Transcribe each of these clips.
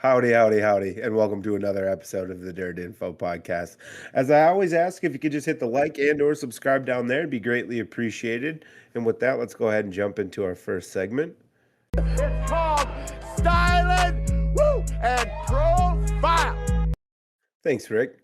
Howdy, howdy, howdy, and welcome to another episode of the Dirt Info Podcast. As I always ask, if you could just hit the like and or subscribe down there, it'd be greatly appreciated. And with that, let's go ahead and jump into our first segment. It's called Stylin and Profile. Thanks, Rick.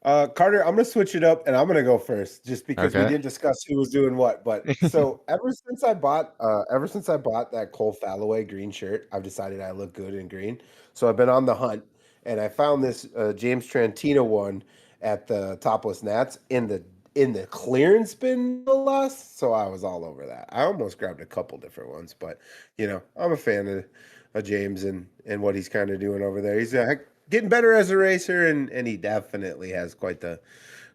Carter, I'm gonna switch it up, and I'm gonna go first, just because we Okay. didn't discuss who was doing what. But so ever since I bought that Cole Falloway green shirt, I've decided I look good in green. So I've been on the hunt, and I found this James Trentino one at the Topless Nats in the clearance bin, no less. So I was all over that. I almost grabbed a couple different ones, but I'm a fan of James and what he's kind of doing over there. He's getting better as a racer, and he definitely has quite the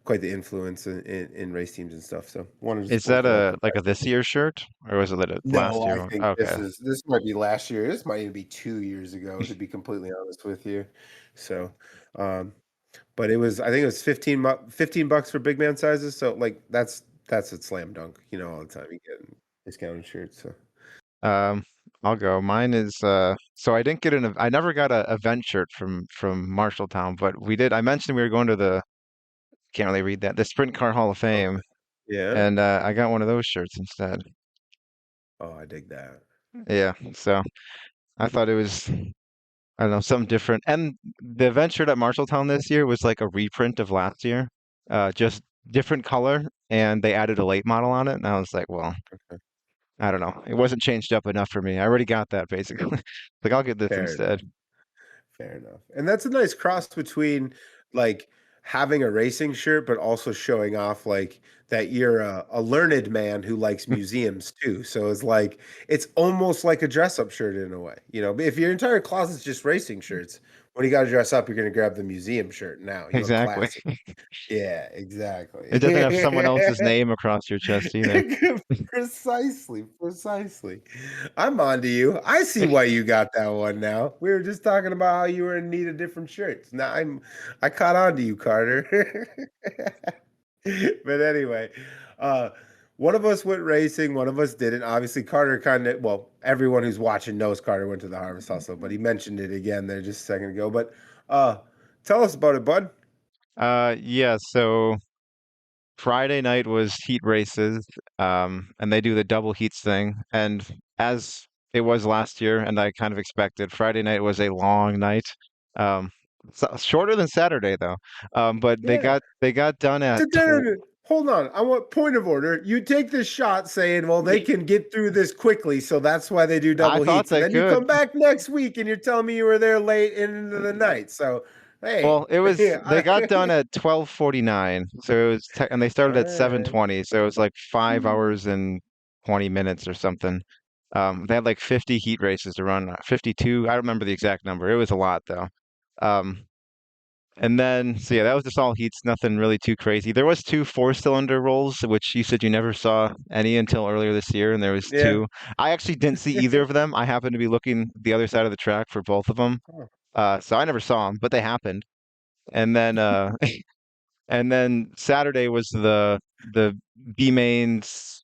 influence in race teams and stuff. So wanted to Is support that the local a like guys. a this year shirt or was it a last No, I year one? think this Okay. is this might be last year. This might even be 2 years ago, to be completely honest with you. So, um, but I think it was 15 bucks for big man sizes. So like that's a slam dunk, all the time you get discounted shirts. So Um, I'll go. Mine is so I didn't get I never got a event shirt from Marshalltown, but we did. I mentioned we were going to the can't really read that, the Sprint Car Hall of Fame, okay. Yeah. and I got one of those shirts instead. Oh, I dig that. Yeah, so I thought it was I don't know, something different. And the event shirt at Marshalltown this year was like a reprint of last year, just different color, and they added a late model on it, and I was like, well, Okay. I don't know. It wasn't changed up enough for me. I already got that basically. Like I'll get this Fair enough. instead. Fair enough. And that's a nice cross between like having a racing shirt, but also showing off like that you're a learned man who likes museums too. So it's almost like a dress up shirt in a way. If your entire closet's just racing shirts, when you got to dress up, you're going to grab the museum shirt now. You look Exactly. classy. Yeah, exactly. It doesn't have someone else's name across your chest either. Precisely, precisely. I'm on to you. I see why you got that one now. We were just talking about how you were in need of different shirts. Now I caught on to you, Carter. But anyway, uh one of us went racing, one of us didn't. Obviously, Carter everyone who's watching knows Carter went to the Harvest Hustle, but he mentioned it again there just a second ago. But uh tell us about it, bud. Yeah, so Friday night was heat races, and they do the double heats thing. And as it was last year, and I kind of expected, Friday night was a long night. Um, shorter than Saturday though. But they Yeah. got done at tw Hold on. I want point of order. You take this shot saying, well, they can get through this quickly, so that's why they do I double thought heats. And they then you could. come back next week and you're telling me you were there late into the night. So, hey, Well, it was yeah. they got done at 12:49, so it was te and they All started at right. 7:20, so it was like 5 hours and 20 minutes or something. They had like 50 heat races to run, 52. I don't remember the exact number. It was a lot though. Um, and then so yeah, that was just all heats, nothing really too crazy. There was two four-cylinder rolls, which you said you never saw any until earlier this year, and there was Yeah. two. I actually didn't see either of them. I happened to be looking the other side of the track for both of them. Oh, So I never saw them, but they happened. And then and then Saturday was the B mains.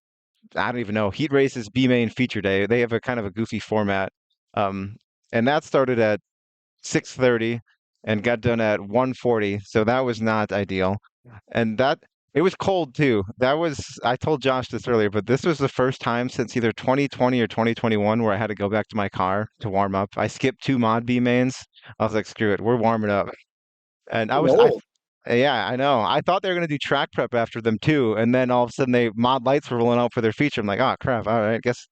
I don't even know, heat races B main feature day. They have a kind of a goofy format, um, and that started at 6:30 and got done at 1:40. So that was not ideal, and that it was cold too. That was I told Josh this earlier, but this was the first time since either 2020 or 2021 where I had to go back to my car to warm up. I skipped two mod B mains. I was like, screw it, we're warming up. And getting old. yeah, I know. I thought they were gonna do track prep after them too, and then all of a sudden they mod lights were rolling out for their feature. I'm like, oh crap! All right, guess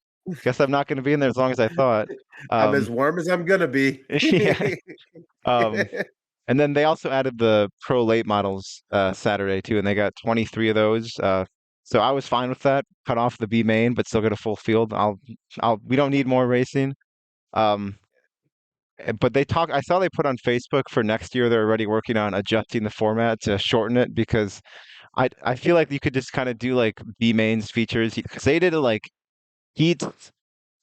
I'm not gonna be in there as long as I thought. I'm Um, as warm as I'm gonna be. yeah. Um, and then they also added the pro late models Saturday too, and they got 23 of those. So I was fine with that. Cut off the B main, but still get a full field. We don't need more racing. Um, but I saw they put on Facebook for next year, they're already working on adjusting the format to shorten it because I feel like you could just kind of do like B mains features because they did it like heats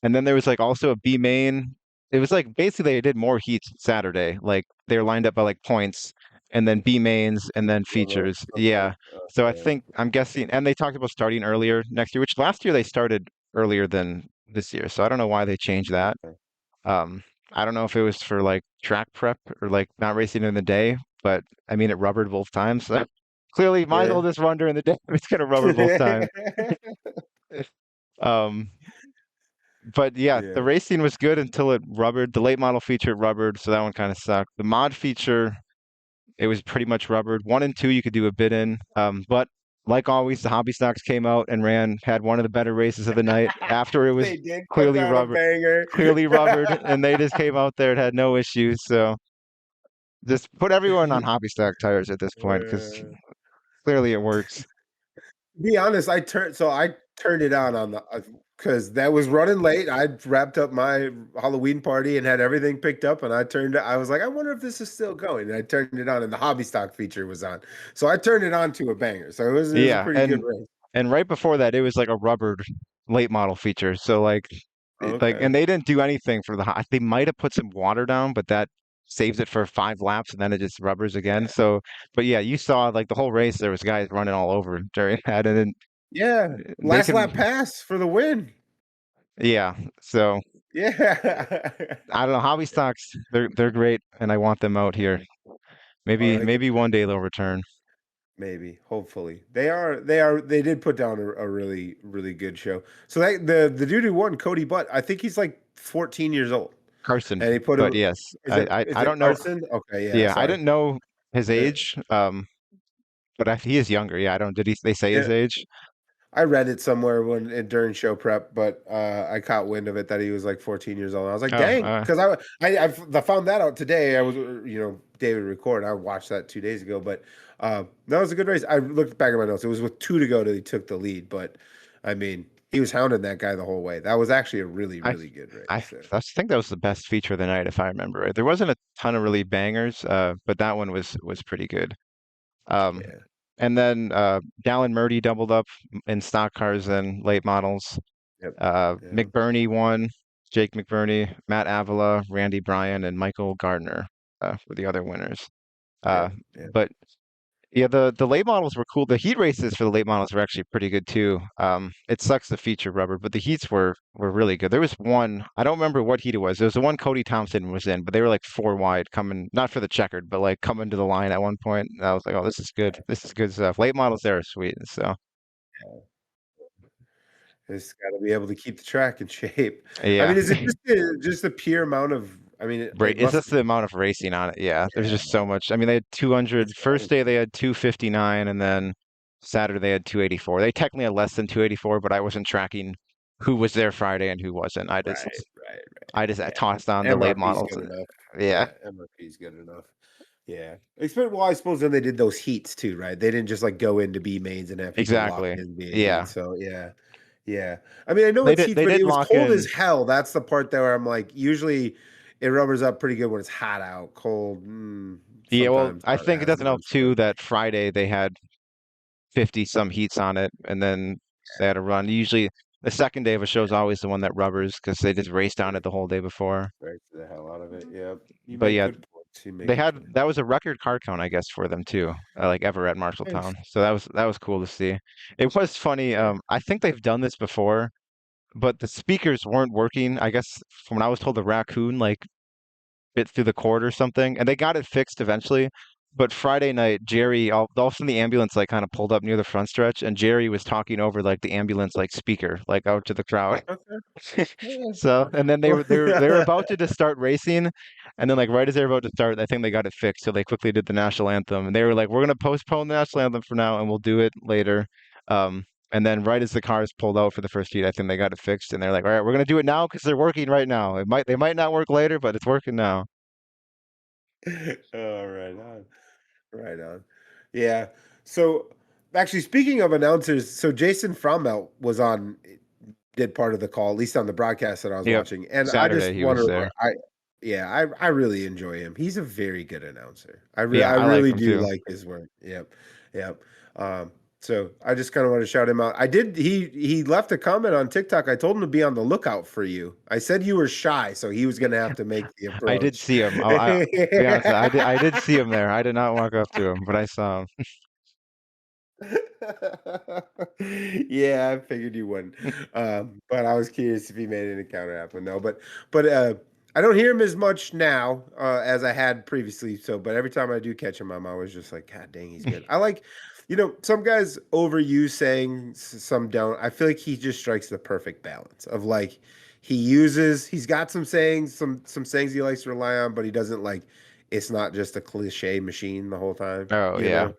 and then there was like also a B main. It was like basically they did more heats Saturday. Like they're lined up by like points and then B mains and then Okay. features. Yeah. So I'm guessing and they talked about starting earlier next year, which last year they started earlier than this year. So I don't know why they changed that. Okay. Um, I don't know if it was for like track prep or like not racing in the day, but I mean it rubbered both times. So clearly, might as Yeah. well just run during the day. It's gonna rubber both times. Um, but yeah, the Yeah. racing was good until it rubbered. The late model feature rubbered, so that one kind of sucked. The mod feature, it was pretty much rubbered. 1 and 2 you could do a bit in, but like always, the hobby stocks came out and had one of the better races of the night after it was They did put clearly down a rubber, banger. clearly rubbered, and they just came out there and had no issues. So just put everyone on hobby stock tires at this point because Uh, clearly it works. be honest, I turned it on the because that was running late. I wrapped up my Halloween party and had everything picked up, and I was like, I wonder if this is still going. And I turned it on, and the hobby stock feature was on, so I turned it on to a banger. So it was a Yeah, pretty good race. and right before that, it was like a rubbered late model feature. So Okay, and they didn't do anything for they might have put some water down, but that saves it for 5 laps and then it just rubbers again. yeah, So, but yeah, you saw like the whole race, there was guys running all over during that, and then yeah. they Last lap can, pass for the win. yeah. So Yeah. I don't know, hobby stocks, they're great, and I want them out here. Oh, Maybe they could maybe one day they'll return. maybe, hopefully. They did put down a really, really good show. So the dude who won, Cody Butt, I think he's like 14 years old. And he Carson, put but him yes, is it I is it don't know. Carson? Okay, yeah, Yeah, I sorry. didn't know his Uh, age. But he is younger. Yeah, I don't. They say his yeah, age? I read it somewhere during show prep, but I caught wind of it that he was like 14 years old. And I was like, Oh, dang, because I found that out today. I was David record. I watched that 2 days ago, but that was a good race. I looked back at my notes. It was with 2 to go that he took the lead, but I mean, he was hounding that guy the whole way. That was actually a really, I really good race. I So, think that was the best feature of the night, if I remember right. There wasn't a ton of really bangers, but that one was pretty good. Um, yeah, and then Dallin Murdy doubled up in stock cars and late models. yep, yeah, McBurney won. Jake McBurney, Matt Avila, Randy Bryan, and Michael Gardner were the other winners. yep, Uh, yeah. but Yeah, the late models were cool. The heat races for the late models were actually pretty good too. It sucks the feature rubber, but the heats were really good. There was one, I don't remember what heat it was. There was the one Cody Thompson was in, but they were like 4 wide coming, not for the checkered, but like coming to the line at one point. And I was like, oh, this is good. This is good stuff. Late models there are sweet. So Just got to be able to keep the track in shape. I yeah, mean, is it just the pure amount of? I mean, it it's must just be. the amount of racing on it. Yeah, there's Yeah, just so much. I mean, they had 200. it's got First day they had 259, and then Saturday they had 284. They technically had less than 284, but I wasn't tracking who was there Friday and who wasn't. right, right, right. I just Yeah, tossed on the late MRP's models. good enough. Yeah, Yeah, MRP's good enough. Yeah, well, I suppose then they did those heats too, right? They didn't just like go into B mains and have people locked exactly. in being heat. Yeah, So yeah, yeah. I mean, I know it's heats, they but did it was lock cold as in. hell. That's the part there where I'm like, usually it rubbers up pretty good when it's hot out. Cold, Yeah, well, sometimes I not think it as doesn't help much. But too that Friday they had 50 some heats on it, and then they had a run. Usually, the second day of a show is always the one that rubbers because they just race down it the whole day before. right to the hell out of it. Yep. You But make yeah, good points. You make they good had points. that was a record car count, I guess, for them too, like ever at Nice. Marshalltown. So that was cool to see. It was funny. Yeah. I think they've done this before, but the speakers weren't working. I guess from when I was told, the raccoon like bit through the cord or something, and they got it fixed eventually. But Friday night, all of a sudden the ambulance like kind of pulled up near the front stretch, and Jerry was talking over like the ambulance like speaker, like out to the crowd. Okay. Yeah. So, and then Well, they were about to just start racing, and then like right as they were about to start, I think they got it fixed. So they quickly did the national anthem, and they were like, "We're gonna postpone the national anthem for now, and we'll do it later." And then right as the cars pulled out for the first heat, I think they got it fixed, and they're like, "All right, we're gonna do it now because they're working right now. They might not work later, but it's working now." oh, right on. Right on. Yeah. So actually speaking of announcers, so Jason Frommelt did part of the call, at least on the broadcast that I was Yep. watching. And I Saturday just he want was to there. I really enjoy him. He's a very good announcer. Yeah, I I like really him do too. like his work. Yep. Yep. So I just kind of want to shout him out. He left a comment on TikTok. I told him to be on the lookout for you. I said you were shy, so he was going to have to make the I did approach. see him. To be honest, I did see him there. I did not walk up to him, but I saw him. Yeah, I figured you wouldn't. But I was curious if he made any counter happen. No, but I don't hear him as much now as I had previously. So, but every time I do catch him, I'm always just like, God dang, he's good. I like, some guys overuse sayings, some don't. I feel like he just strikes the perfect balance of like he's got some sayings, some sayings he likes to rely on, but he doesn't like. It's not just a cliche machine the whole time, Oh you yeah. know.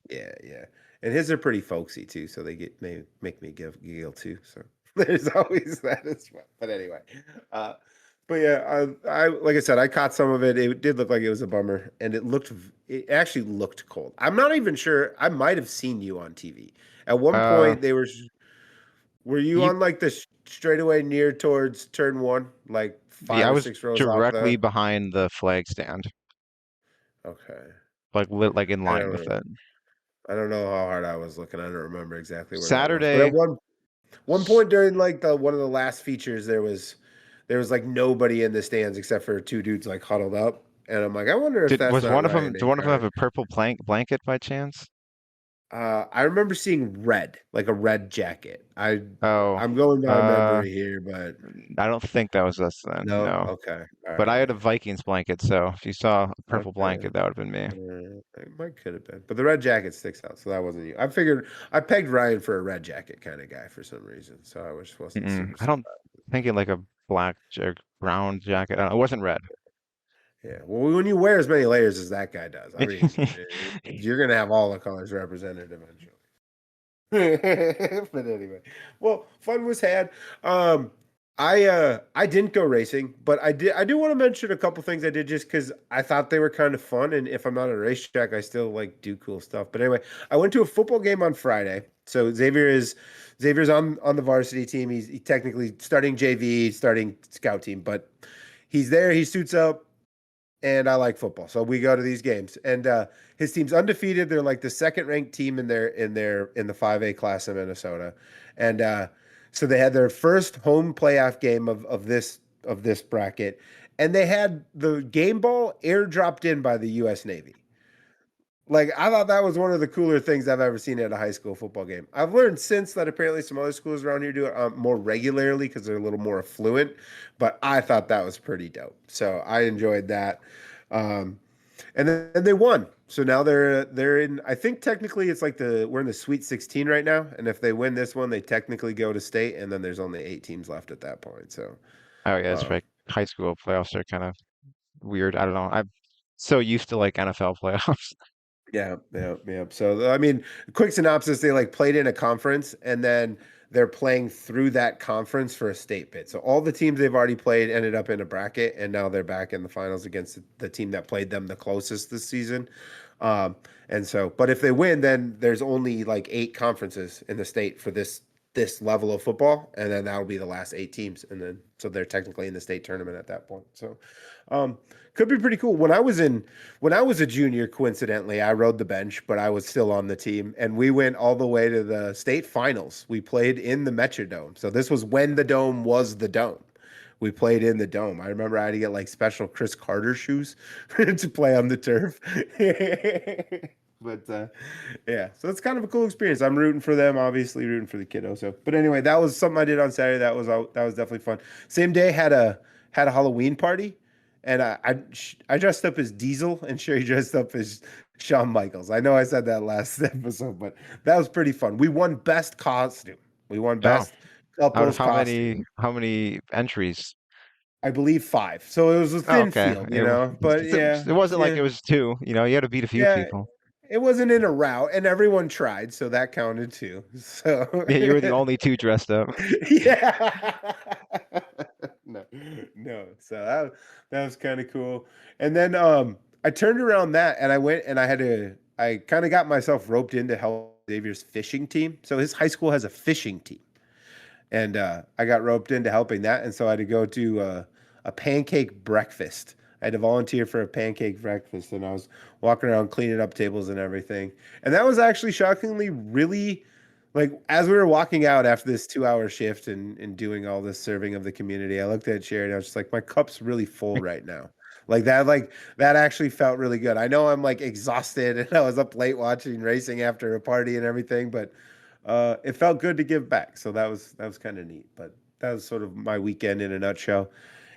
Yeah, yeah. And his are pretty folksy too, so they make me giggle too. So there's always that as well. But anyway, uh, but yeah, I like I said, I caught some of it. It did look like it was a bummer, and it actually looked cold. I'm not even sure. I might have seen you on TV at one Uh, point. Were you you on like the straightaway near towards turn one, like yeah, five I or was six rows off directly the? behind the flag stand, Okay, like in I line don't with know. it. I don't know how hard I was looking. I don't remember exactly where that was, but at Saturday, one point during like the one of the last features, there was like nobody in the stands except for two dudes like huddled up, and I'm like, I wonder if did that's was not one of Ryan them? Did one of them have Ackard. a purple blanket by chance? I remember seeing red, like a red jacket. Oh, I'm going by uh, memory here, but I don't think that was us then. no. No, Okay, all but I right, had a Vikings blanket, so if you saw a purple okay. blanket, that would have been me. It might could have been, but the red jacket sticks out, so that wasn't you. I figured I pegged Ryan for a red jacket kind of guy for some reason, so I just wasn't Mm-mm. super I don't surprised. think it like a black or brown jacket. It wasn't red. Yeah. Well, when you wear as many layers as that guy does, I mean, you're gonna have all the colors represented eventually. But anyway, well, fun was had. Um, I didn't go racing, but I do want to mention a couple things I did just because I thought they were kind of fun, and if I'm not at a racetrack, I still like do cool stuff. But anyway, I went to a football game on Friday. So Xavier's on the varsity team. He technically starting JV, starting scout team, but he's there. He suits up and I like football. So we go to these games. And his team's undefeated. They're like the second ranked team in the 5A class in Minnesota. And so they had their first home playoff game of this bracket. And they had the game ball airdropped in by the US Navy. Like I thought that was one of the cooler things I've ever seen at a high school football game. I've learned since that apparently some other schools around here do it more regularly because they're a little more affluent. But I thought that was pretty dope. So I enjoyed that. Um, and then they won. So now they're in. I think technically it's like we're in the Sweet 16 right now, and if they win this one, they technically go to state, and then there's only 8 teams left at that point. So Oh yeah, it's um, right. High school playoffs are kind of weird. I don't know. I'm so used to like NFL playoffs. yeah, yeah, yeah. So I mean, quick synopsis: they like played in a conference, and then they're playing through that conference for a state bid. So all the teams they've already played ended up in a bracket, and now they're back in the finals against the team that played them the closest this season. Um, and so, but if they win, then there's only like 8 conferences in the state for this level of football, and then that'll be the last 8 teams, and then so they're technically in the state tournament at that point. So, could be pretty cool. When I was a junior, coincidentally, I rode the bench, but I was still on the team, and we went all the way to the state finals. We played in the Metrodome, so this was when the dome was the dome. We played in the dome. I remember I had to get like special Chris Carter shoes to play on the turf. But yeah, so it's kind of a cool experience. I'm rooting for them, obviously rooting for the kiddo. So, but anyway, that was something I did on Saturday. That was definitely fun. Same day had a Halloween party, and I dressed up as Diesel, and Sherry dressed up as Shawn Michaels. I know I said that last episode, but that was pretty fun. We won best costume. We won Oh, best out of couples costume. how many entries? I believe 5. So it was a Oh, thin okay. field, but yeah, It wasn't like yeah, it was two. You had to beat a few yeah. people. It wasn't in a route, and everyone tried, so that counted too. So Yeah, you were the only two dressed up. yeah, no, no. So that was kind of cool. And then I turned around that, and I went and I kind of got myself roped in to help Xavier's fishing team. So his high school has a fishing team. And I got roped into helping that, and so I had to go to a pancake breakfast. I had to volunteer for a pancake breakfast, and I was walking around cleaning up tables and everything. And that was actually shockingly really like as we were walking out after this 2-hour shift and doing all this serving of the community, I looked at Sherry and I was just like, my cup's really full right now. Like that actually felt really good. I know I'm like exhausted and I was up late watching racing after a party and everything, but it felt good to give back. So that was kind of neat. But that was sort of my weekend in a nutshell.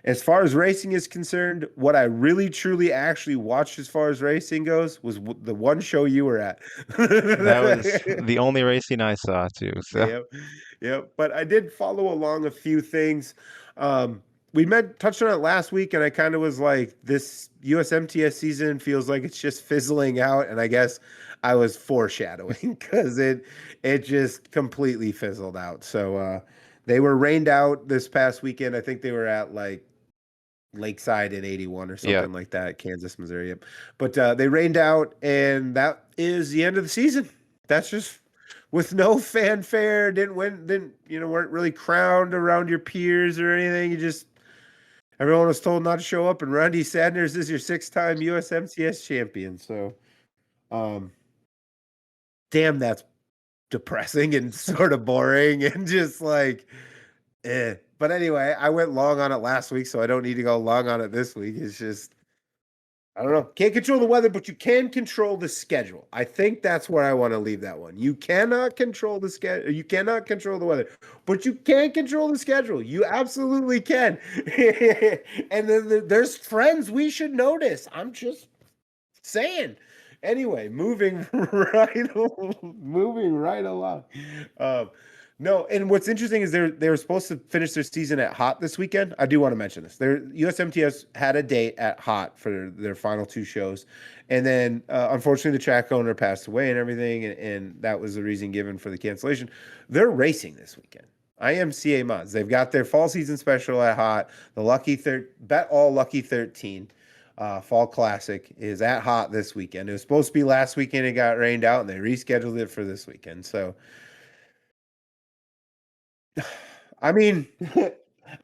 As far as racing is concerned, what I really truly actually watched as far as racing goes was the one show you were at. That was the only racing I saw too. So Yep, yep. But I did follow along a few things. Um, we touched on it last week, and I kind of was like, this USMTS season feels like it's just fizzling out, and I guess I was foreshadowing because it just completely fizzled out. So they were rained out this past weekend. I think they were at like Lakeside in 81 or yeah, something like that, Kansas, Missouri. Yep. But they rained out, and that is the end of the season. That's just with no fanfare. Didn't win. Didn't weren't really crowned around your peers or anything. You just everyone was told not to show up, and Randy Sanders is your 6-time USMTS champion. So, um, damn, that's depressing and sort of boring and just like, eh. But anyway, I went long on it last week, so I don't need to go long on it this week. It's just, I don't know. Can't control the weather, but you can control the schedule. I think that's where I want to leave that one. You cannot control the schedule. You cannot control the weather, but you can control the schedule. You absolutely can. And then there's friends we should notice. I'm just saying. Anyway, moving right along. No, and what's interesting is they were supposed to finish their season at Hot this weekend. I do want to mention this. USMTS had a date at Hot for their final two shows, and then unfortunately the track owner passed away and everything, and that was the reason given for the cancellation. They're racing this weekend. IMCA mods. They've got their fall season special at Hot. The Bet All Lucky 13. Fall Classic is at Hot this weekend. It was supposed to be last weekend. It got rained out, and they rescheduled it for this weekend. So, I mean,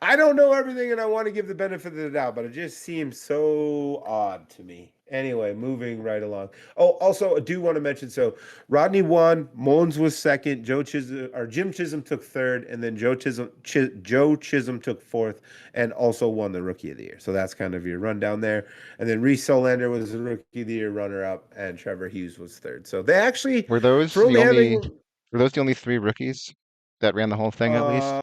I don't know everything, and I want to give the benefit of the doubt, but it just seems so odd to me. Anyway, moving right along. Oh, also, I do want to mention, so Rodney won, Mullins was second, Jim Chisholm took third, and then Joe Chisholm took fourth, and also won the Rookie of the Year. So that's kind of your rundown there. And then Reese Solander was the Rookie of the Year runner-up, and Trevor Hughes was third. So they actually, were those for only having the only three rookies that ran the whole thing at least?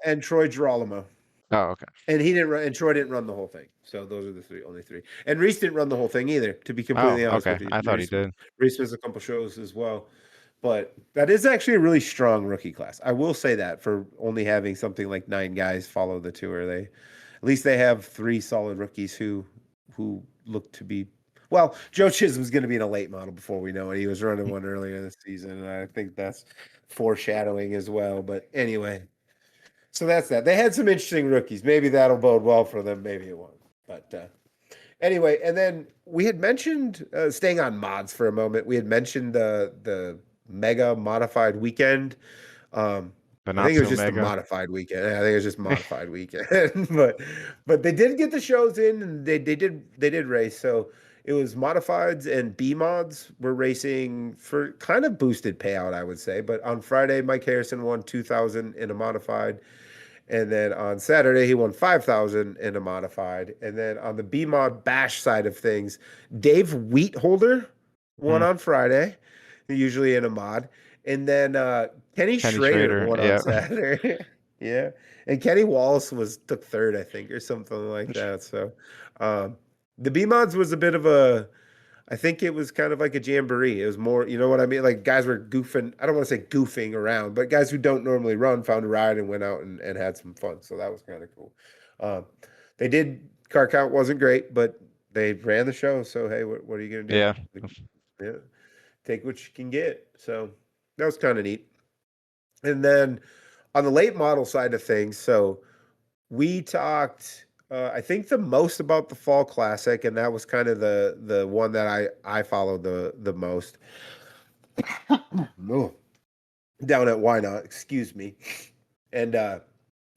And Troy Girolamo. Oh, okay. And he didn't run, and Troy didn't run the whole thing. So those are the only three. And Reese didn't run the whole thing either, to be completely honest okay. with you. I thought he did. Reese was a couple shows as well. But that is actually a really strong rookie class. I will say that for only having something like 9 guys follow the tour. At least they have 3 solid rookies who look to be, well, Joe Chisholm's going to be in a late model before we know it. He was running one earlier this season, and I think that's foreshadowing as well. But anyway, so that's that. They had some interesting rookies. Maybe that'll bode well for them. Maybe it won't. But anyway, and then we had mentioned, staying on mods for a moment, we had mentioned the mega modified weekend. But I not think it was so just mega. a modified weekend. I think it was just modified weekend. But they did get the shows in, and they did race. So it was modifieds and B mods were racing for kind of boosted payout, I would say. But on Friday, Mike Harrison won 2,000 in a modified. And then on Saturday, he won 5,000 in a modified. And then on the B mod bash side of things, Dave Wheatholder won on Friday, usually in a mod. And then Kenny Schrader won on Saturday. Yeah. And Kenny Wallace took third, I think, or something like that. So the B mods was a bit of I think it was kind of like a jamboree. It was more, you know what I mean? Like guys were goofing. I don't want to say goofing around, but guys who don't normally run found a ride and went out and had some fun. So that was kind of cool. Car count wasn't great, but they ran the show. So, hey, what are you going to do? Yeah. Yeah. Take what you can get. So that was kind of neat. And then on the late model side of things, so we talked, I think the most about the Fall Classic, and that was kind of the one that I followed the most. No, down at Whynot, excuse me. And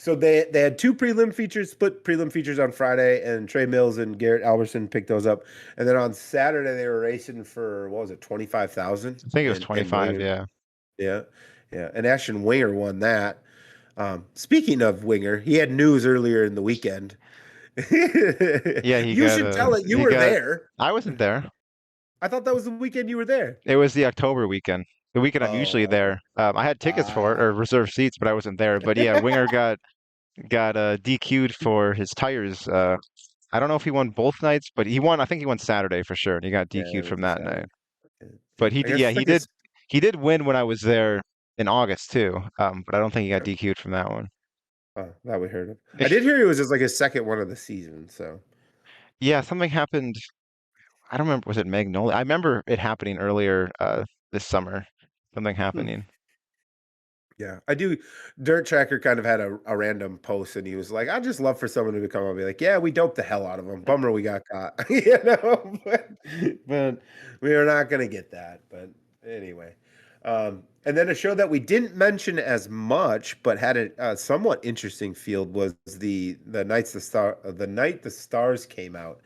so they had 2 prelim features, split prelim features on Friday, and Trey Mills and Garrett Alberson picked those up. And then on Saturday they were racing for, what was it, 25,000? I think it was 25, yeah. Yeah. And Ashton Winger won that. Speaking of Winger, he had news earlier in the weekend. Yeah, you should tell it. You were there. I wasn't there. I thought that was the weekend you were there. It was the October weekend. The weekend I'm usually there. I had tickets for it, or reserved seats, but I wasn't there. But yeah, Winger got got DQ'd for his tires. I don't know if he won both nights, but he won. I think he won Saturday for sure, and he got Yeah, DQ'd it was from a that Saturday. night. Yeah, yeah. But he I did, guess yeah, it's like it's he did win when I was there in August too. But I don't think he got okay. DQ'd from that one. Oh, that we heard of. I did hear it was just like his second one of the season. So Yeah, something happened. I don't remember. Was it Magnolia? I remember it happening earlier this summer. Something hmm. happening. Yeah, I do. Dirt Tracker kind of had a random post, and he was like, "I'd just love for someone to come up and be like, yeah, we doped the hell out of him. Bummer we got caught, you know, but we are not going to get that. But anyway, and then a show that we didn't mention as much, but had a somewhat interesting field was the night the stars came out,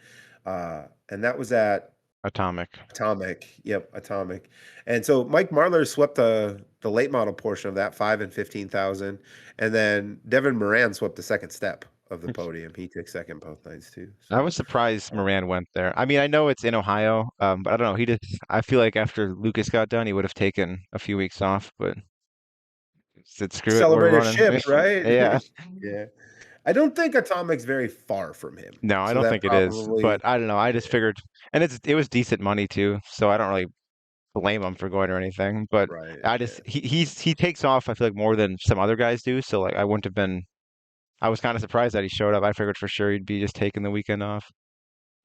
and that was at Atomic. Atomic. Yep, Atomic. And so Mike Marlar swept the late model portion of that 5 and 15,000, and then Devin Moran swept the second step of the podium. He took second both nights too. I So was surprised Moran went there. I mean, I know it's in Ohio, but I don't know. He just, I feel like after Lucas got done, he would have taken a few weeks off, but said, screw it, we're celebrate a running. ship, right? Yeah. Yeah. I don't think Atomic's very far from him. No, I So don't that think it is, but probably I don't know. I just yeah, figured, and it was decent money too, so I don't really blame him for going or anything. But right. I Yeah. just he takes off. I feel like more than some other guys do. So like I wouldn't have been. I was kind of surprised that he showed up. I figured for sure he'd be just taking the weekend off.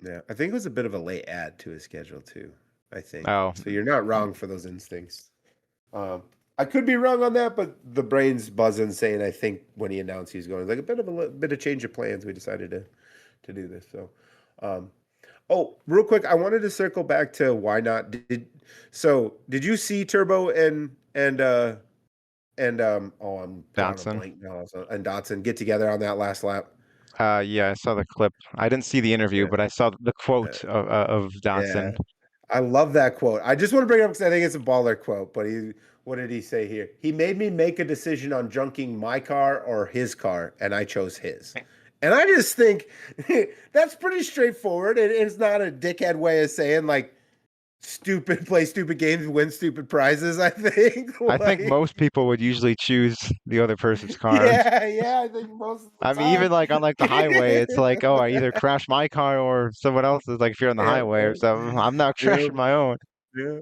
Yeah. I think it was a bit of a late add to his schedule too. I think. Oh, So you're not wrong for those instincts. Um, I could be wrong on that, but the brain's buzzing saying I think when he announced he was going, like a bit of bit of change of plans, we decided to do this. So, um, oh, real quick, I wanted to circle back to why not did you see Turbo and oh I'm drawing a Dotson. blank now and Dotson get together on that last lap? Yeah, I saw the clip. I didn't see the interview, Yeah, but I saw the yeah, quote of yeah. Dotson. I love that quote. I just want to bring it up because I think it's a baller quote. But what did he say here? He made me make a decision on junking my car or his car, and I chose his. And I just think that's pretty straightforward. It's not a dickhead way of saying like stupid play stupid games, win stupid prizes. I think I think like most people would usually choose the other person's car. yeah, yeah. I think most of the I mean, even time. like on like the highway, it's like, oh, I either crash my car or someone else's. Like if you're on the Yeah, highway or something, I'm not yeah. crashing my own. Yeah.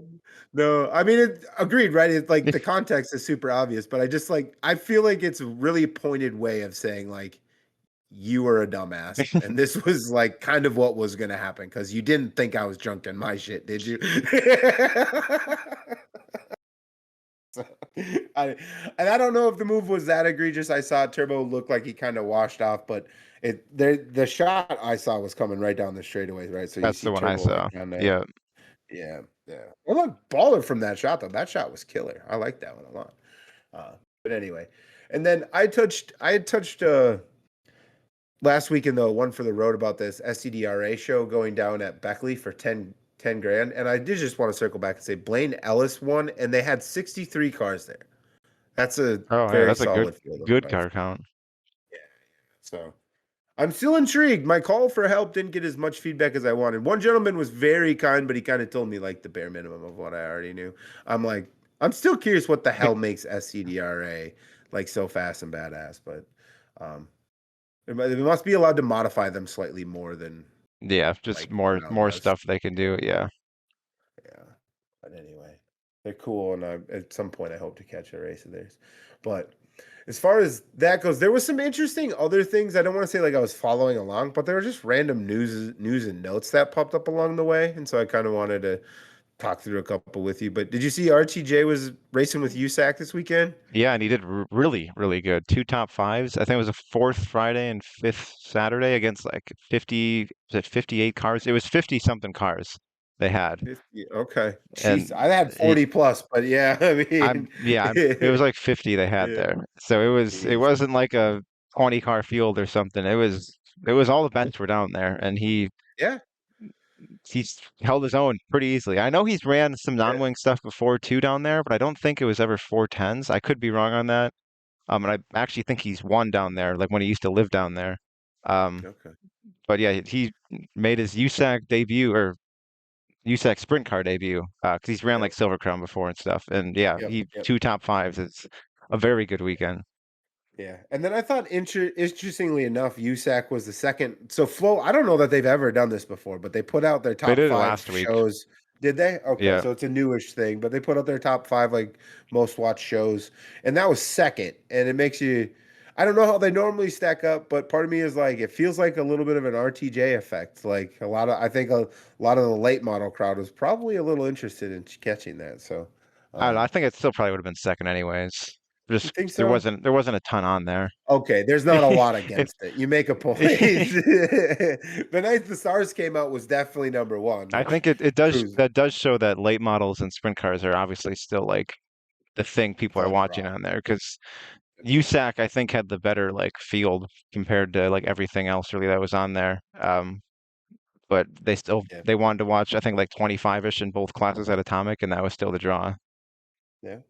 No, I mean, agreed, right? It's like the context is super obvious, but I just like, I feel like it's a really pointed way of saying, like, you were a dumbass. And this was like kind of what was going to happen because you didn't think I was drunk in my shit, did you? So, I, and I don't know if the move was that egregious. I saw Turbo look like he kind of washed off, but the shot I saw was coming right down the straightaway, right? So you That's see the one I Turbo like saw. down there. Yeah. Yeah, yeah. Well, look, baller from that shot though. That shot was killer. I like that one a lot. But anyway, and then I had touched last weekend though one for the road about this SCDRA show going down at Beckley for 10 grand, and I did just want to circle back and say Blaine Ellis won, and they had 63 cars there. That's a Oh, yeah, very that's a solid field of good cars. car count. Yeah, so I'm still intrigued. My call for help didn't get as much feedback as I wanted. One gentleman was very kind, but he kind of told me like the bare minimum of what I already knew. I'm like, I'm still curious what the hell makes SCDRA like so fast and badass, but um, they must be allowed to modify them slightly more than Yeah, just like Whynot more does. stuff they can do. Yeah. Yeah, but anyway, they're cool, and at some point I hope to catch a race of theirs. But as far as that goes, there was some interesting other things. I don't want to say like I was following along, but there were just random news and notes that popped up along the way, and so I kind of wanted to talk through a couple with you. But did you see RTJ was racing with USAC this weekend? Yeah, and he did really, really good. Two top fives. I think it was a fourth Friday and fifth Saturday against like 50, was it 58 cars? It was 50 something cars they had. 50. Okay. Jeez, And I had he, 40 plus, but yeah, I mean, it was like 50 they had yeah, there. So it jeez. wasn't like a 20 car field or something. It was all the best were down there, and Yeah, he's held his own pretty easily. I know he's ran some yeah. non-wing stuff before too down there, but I don't think it was ever 410s. I could be wrong on that. And I actually think he's won down there, like when he used to live down there. Um, Okay. but yeah, he made his USAC debut or USAC sprint car debut because he's ran like Yep. Silver Crown before and stuff. And yeah, Yep. he Yep. two top fives. It's a very good weekend. Yeah, and then I thought interestingly enough, USAC was the second. So Flow, I don't know that they've ever done this before, but they put out their They top did it 5 last week. shows. Did they? Okay, Yeah. so it's a newish thing, but they put out their top 5 like most watched shows, and that was second. And it makes you, I don't know how they normally stack up, but part of me is like, it feels like a little bit of an RTJ effect. Like I think a lot of the late model crowd was probably a little interested in catching that. So, I don't know. I um, think it still probably would have been second anyways. you Just think there so? wasn't a ton on there. Okay, there's not a lot against it. You make a point. It, The night the Stars came out was definitely number one, I which think it does proves that does show that late models and sprint cars are obviously still like the thing people are the watching draw. on there because USAC I think had the better like field compared to like everything else really that was on there. But Yeah, they wanted to watch I think like 25-ish in both classes at Atomic, and that was still the draw. yeah.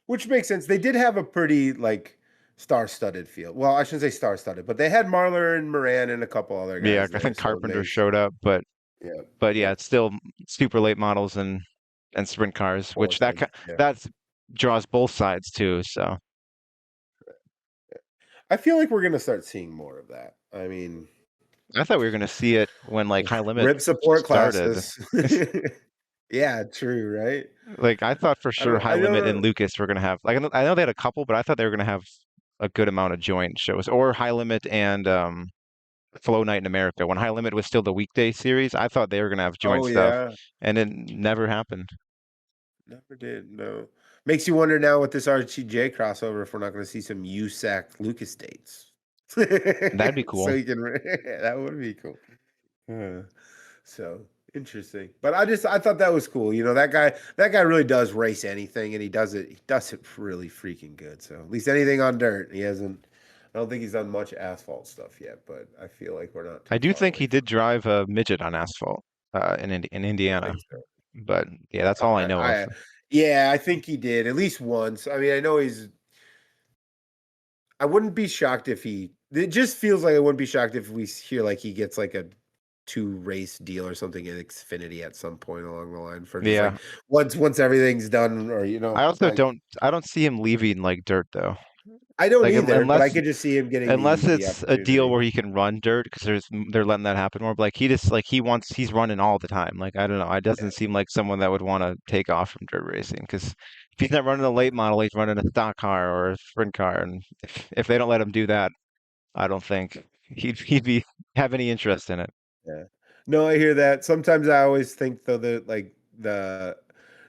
Which makes sense. They did have a pretty like star-studded field. Well, I shouldn't say star-studded, but they had Marler and Moran and a couple other Yeah, guys I there. think So Carpenter showed up, yeah, but yeah, yeah, it's still super late models and sprint cars, which both ends. Yeah. that draws both sides too. So I feel like we're gonna start seeing more of that. I mean, I thought we were gonna see it when like High Limit rip support started. classes. Yeah, true, right? Like I thought for sure High I don't Limit and know. Lucas were gonna have like I know they had a couple, but I thought they were gonna have a good amount of joint shows or High Limit and Flow Night in America. When High Limit was still the weekday series, I thought they were gonna have joint Oh stuff, yeah. and it never happened. Never did, no. Makes you wonder now with this RTJ crossover if we're not going to see some USAC Lucas dates. That'd be So cool. you can, that would be cool. Uh, so interesting. But I thought that was cool. You know, that guy really does race anything and he does it really freaking good. So at least anything on dirt. I don't think he's done much asphalt stuff yet, but I feel like we're not I too do far think away he from did drive a midget on asphalt in it. I Indiana, think so. but yeah, that's all I know of. Yeah, I think he did at least once. I mean, I know I wouldn't be shocked if he. It just feels like I wouldn't be shocked if we hear like he gets like a 2 race deal or something in Xfinity at some point along the line for just like Yeah, once everything's done, or like I don't see him leaving like dirt though. I don't Like either, but I unless could just see him getting unless the it's a deal opportunity. where he can run dirt because they're letting that happen more. But like he just like he's running all the time. Like I don't know, it Yeah, doesn't seem like someone that would want to take off from dirt racing because if he's not running a late model, he's running a stock car or a sprint car, and if they don't let him do that, I don't think he'd be have any interest in it. yeah. No, I hear that. Sometimes I always think though that like the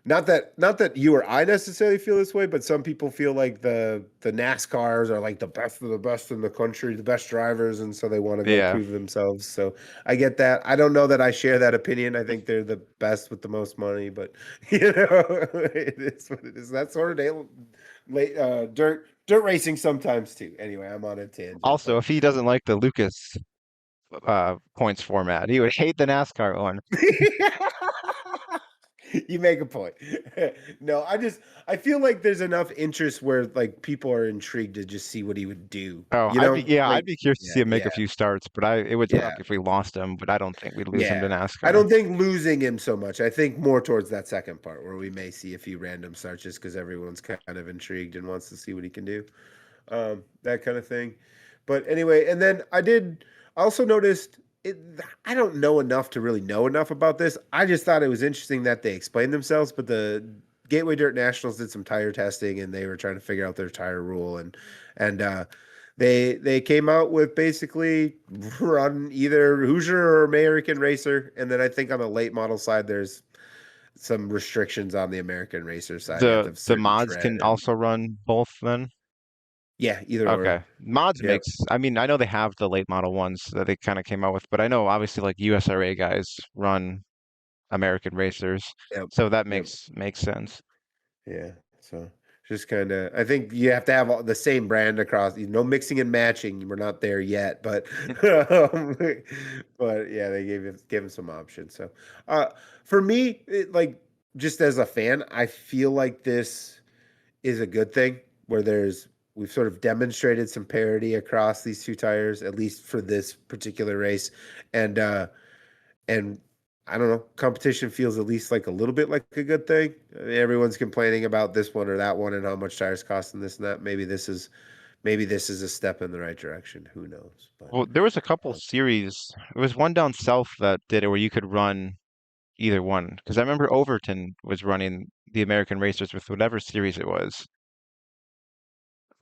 not that you or I necessarily feel this way, but some people feel like the NASCARs are like the best of the best in the country, the best drivers, and so they want to go Yeah. prove themselves. So I get that. I don't know that I share that opinion. I think they're the best with the most money, but it is what it is. That's sort of late dirt racing sometimes too. Anyway, I'm on a tangent, Also, but if he doesn't like the Lucas points format, he would hate the NASCAR one. you make a point. No, I feel like there's enough interest where like people are intrigued to just see what he would do. Oh, You know? I'd Like be curious to yeah, see him make yeah, a few starts, but it would yeah, suck if we lost him. But I don't think we'd lose him to yeah. I NASCAR. don't think losing him so much. I think more towards that second part where we may see a few random starts just because everyone's kind of intrigued and wants to see what he can do. That kind of thing. But anyway, and then I also noticed it, I don't know enough to really know enough about this. I just thought it was interesting that they explained themselves, but the Gateway Dirt Nationals did some tire testing and they were trying to figure out their tire rule and they came out with basically run either Hoosier or American Racer, and then I think on the late model side there's some restrictions on the American Racer side. You have to have The certain mods tread can and also run both then. yeah, either or. Okay, mods Yep. makes. I mean, I know they have the late model ones that they kind of came out with, but I know obviously like USRA guys run American racers, Yep. so that Yep. makes sense. Yeah. So just kind of, I think you have to have the same brand across. No mixing and matching. We're not there yet, but um, but yeah, they gave him some options. So uh, for me, like just as a fan, I feel like this is a good thing where we've sort of demonstrated some parity across these two tires, at least for this particular race, and and I don't know, competition feels at least like a little bit like a good thing. I mean, everyone's complaining about this one or that one and how much tires cost and this and that. maybe this is a step in the right direction. Who knows? But Well, there was a couple uh, series. There was one down south that did it where you could run either one. Because I remember Overton was running the American Racers with whatever series it was.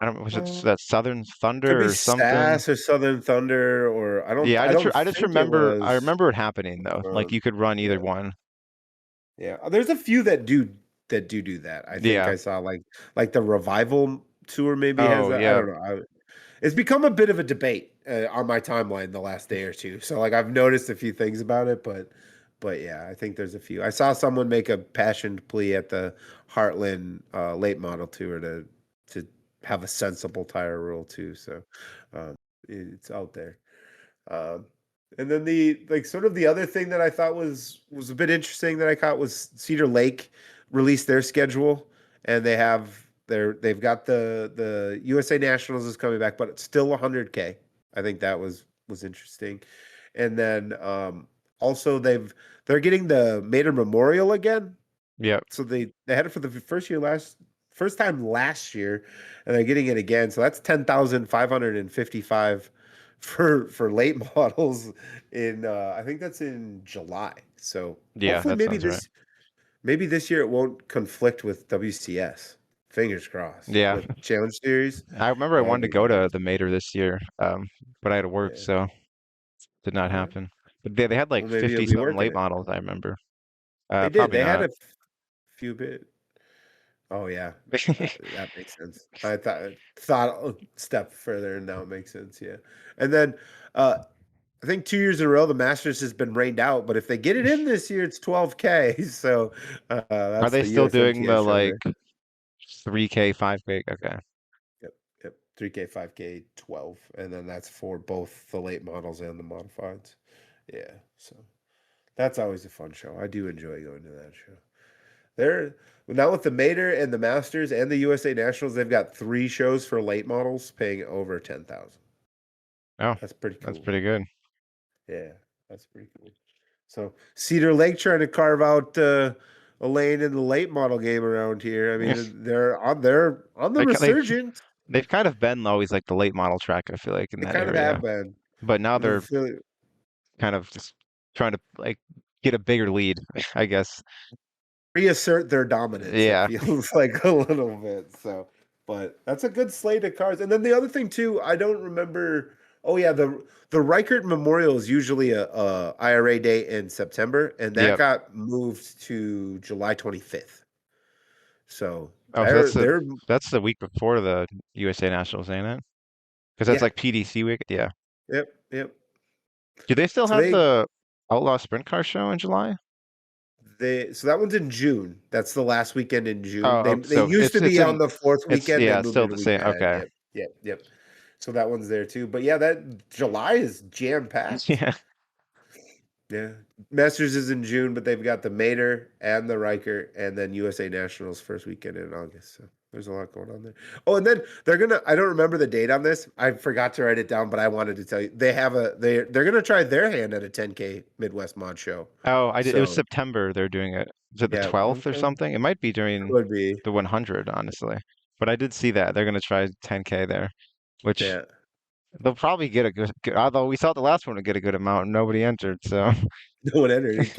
I don't, was it uh, that Southern could be Thunder or something? SAS or Southern Thunder, or Yeah, I don't I just think it remember I was. remember it happening though. Like Um, you could run either yeah, one. yeah. There's a few that do that. I think Yeah. I saw like the Revival tour maybe has Oh that. I yeah. don't know. It's become a bit of a debate on my timeline the last day or two. So like I've noticed a few things about it, but yeah, I think there's a few. I saw someone make a passionate plea at the Heartland late model tour to have a sensible tire rule too. So um, it's out there. Um, and then the like sort of the other thing that I thought was a bit interesting that I caught was Cedar Lake released their schedule, and they've got the USA Nationals is coming back, but it's still 100K. I think that was interesting. And then also they're getting the Mater Memorial again, Yep. so they had it for the first time last year, and they're getting it again. So that's 10,555 for late models in I think that's in July. So Yeah, hopefully that sounds right. maybe this year it won't conflict with WCS. Fingers crossed Yeah. with Challenge Series. I remember I That would wanted to be go to nice. the Mater this year, but I had to work, Yeah. so did not Yeah. happen. But they had like Well, maybe you'll 50 be something working late it. models, I remember. They did. Probably They had not. a few bit. Oh yeah, that makes sense. I thought a step further, and now it makes sense. Yeah, and then I think 2 years in a row the Masters has been rained out, but if they get it in this year, it's 12K. So Are that's they the still doing USMTS the show like there. 3K, 5K? Okay. Yep, yep. 3K, 5K, 12, and then that's for both the late models and the modifieds. Yeah, so that's always a fun show. I do enjoy going to that show. They're now with the Mater and the Masters and the USA Nationals, they've got three shows for late models paying over 10,000. Oh, That's pretty that's cool. pretty good. Yeah, that's pretty cool. So Cedar Lake trying to carve out a lane in the late model game around here. I mean, they're on the They've resurgence. they've kind of been always like the late model track, I feel like, in They that kind of area. have been. But now The they're Philly, kind of just trying to like get a bigger lead, I guess. reassert their dominance, it Yeah. feels like a little bit. So, but that's a good slate of cars. And then the other thing too, I don't remember. Oh yeah, the Reichert Memorial is usually a IRA day in September, and that Yep. got moved to July 25th. So Oh, so they're that's the week before the USA Nationals, ain't it? Because that's yeah, like PDC week. Yeah. yep. Do they still So have the Outlaw Sprint Car show in July? so that one's in June. That's the last weekend in June. They Oh, they so used to it's be on in the fourth it's weekend. They yeah, it's moved still it a the week same. ahead. Okay. Yep. So that one's there too. But yeah, that July is jam packed. Yeah. Yeah. Masters is in June, but they've got the Mater and the Riker and then USA Nationals first weekend in August. So there's a lot going on there. Oh, and then I don't remember the date on this. I forgot to write it down, but I wanted to tell you. They're gonna try their hand at a 10K Midwest Mod Show. Oh, I did. It was So September they're doing it. Is it the yeah, 12th or okay. something? It might be during Could be. the 100, honestly. But I did see that they're gonna try 10K there, which Yeah. they'll probably get a good. Although we thought the last one would get a good amount, and nobody entered. So No one entered.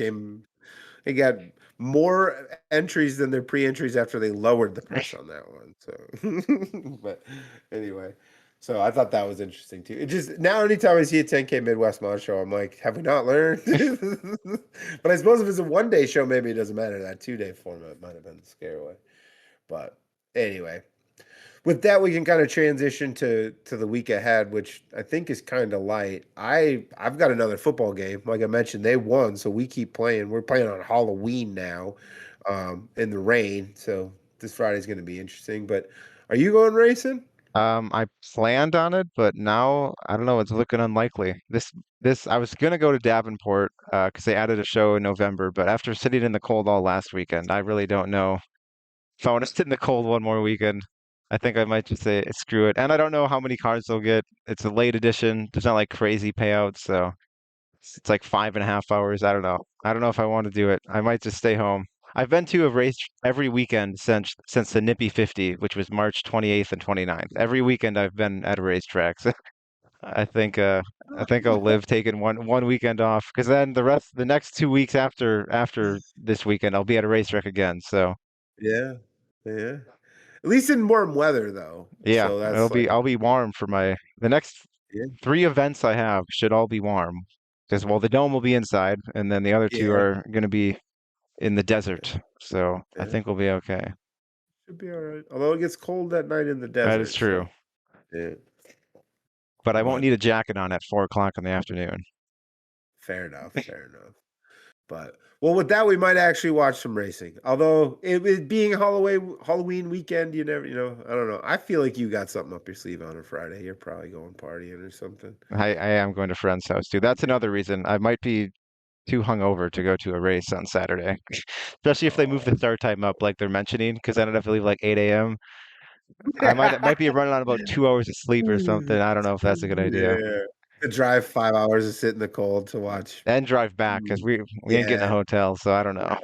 They got more entries than their pre-entries after they lowered the price on that one. So, but anyway, so I thought that was interesting too. It just now anytime I see a 10K Midwest Mod Show, I'm like, have we not learned? But I suppose if it's a 1 day show, maybe it doesn't matter. That 2 day format might have been the scare away. But anyway, with that, we can kind of transition to the week ahead, which I think is kind of light. I've got another football game. Like I mentioned, they won, so we keep playing. We're playing on Halloween now, in the rain. So this Friday's going to be interesting. But are you going racing? I planned on it, but now I don't know. It's looking unlikely. This I was gonna go to Davenport because they added a show in November, but after sitting in the cold all last weekend, I really don't know if I want to sit in the cold one more weekend. I think I might just say screw it. And I don't know how many cars they'll get. It's a late edition. There's not like crazy payouts, so it's like 5.5 hours. I don't know. I don't know if I want to do it. I might just stay home. I've been to a race every weekend since the Nippy 50, which was March 28th and 29th. Every weekend I've been at a racetrack. So I think I think I'll live taking one weekend off because then the next 2 weeks after this weekend I'll be at a racetrack again. So Yeah, yeah. At least in warm weather though. yeah, So that's like, I'll be warm for the next yeah, 3 events I have should all be warm because well the dome will be inside and then the other two yeah, are going to be in the desert. So I yeah. think we'll be okay. Should be all right. Although it gets cold at night in the That is desert, true. so yeah. But I won't But need a jacket on at 4 o'clock in the afternoon. fair enough, fair enough. But well, with that, we might actually watch some racing. Although it being Halloween weekend, you never, I don't know. I feel like you got something up your sleeve on a Friday. You're probably going partying or something. I am going to friend's house too. That's Yeah. another reason I might be too hungover to go to a race on Saturday, especially if they move the Oh. start time up like they're mentioning, because then I'd have to leave like 8 a.m. I might be running on about 2 hours of sleep or something. I don't know if that's a good idea. Yeah. To drive 5 hours to sit in the cold to watch. And drive back because Mm, we ain't getting a Yeah. hotel, so I don't know.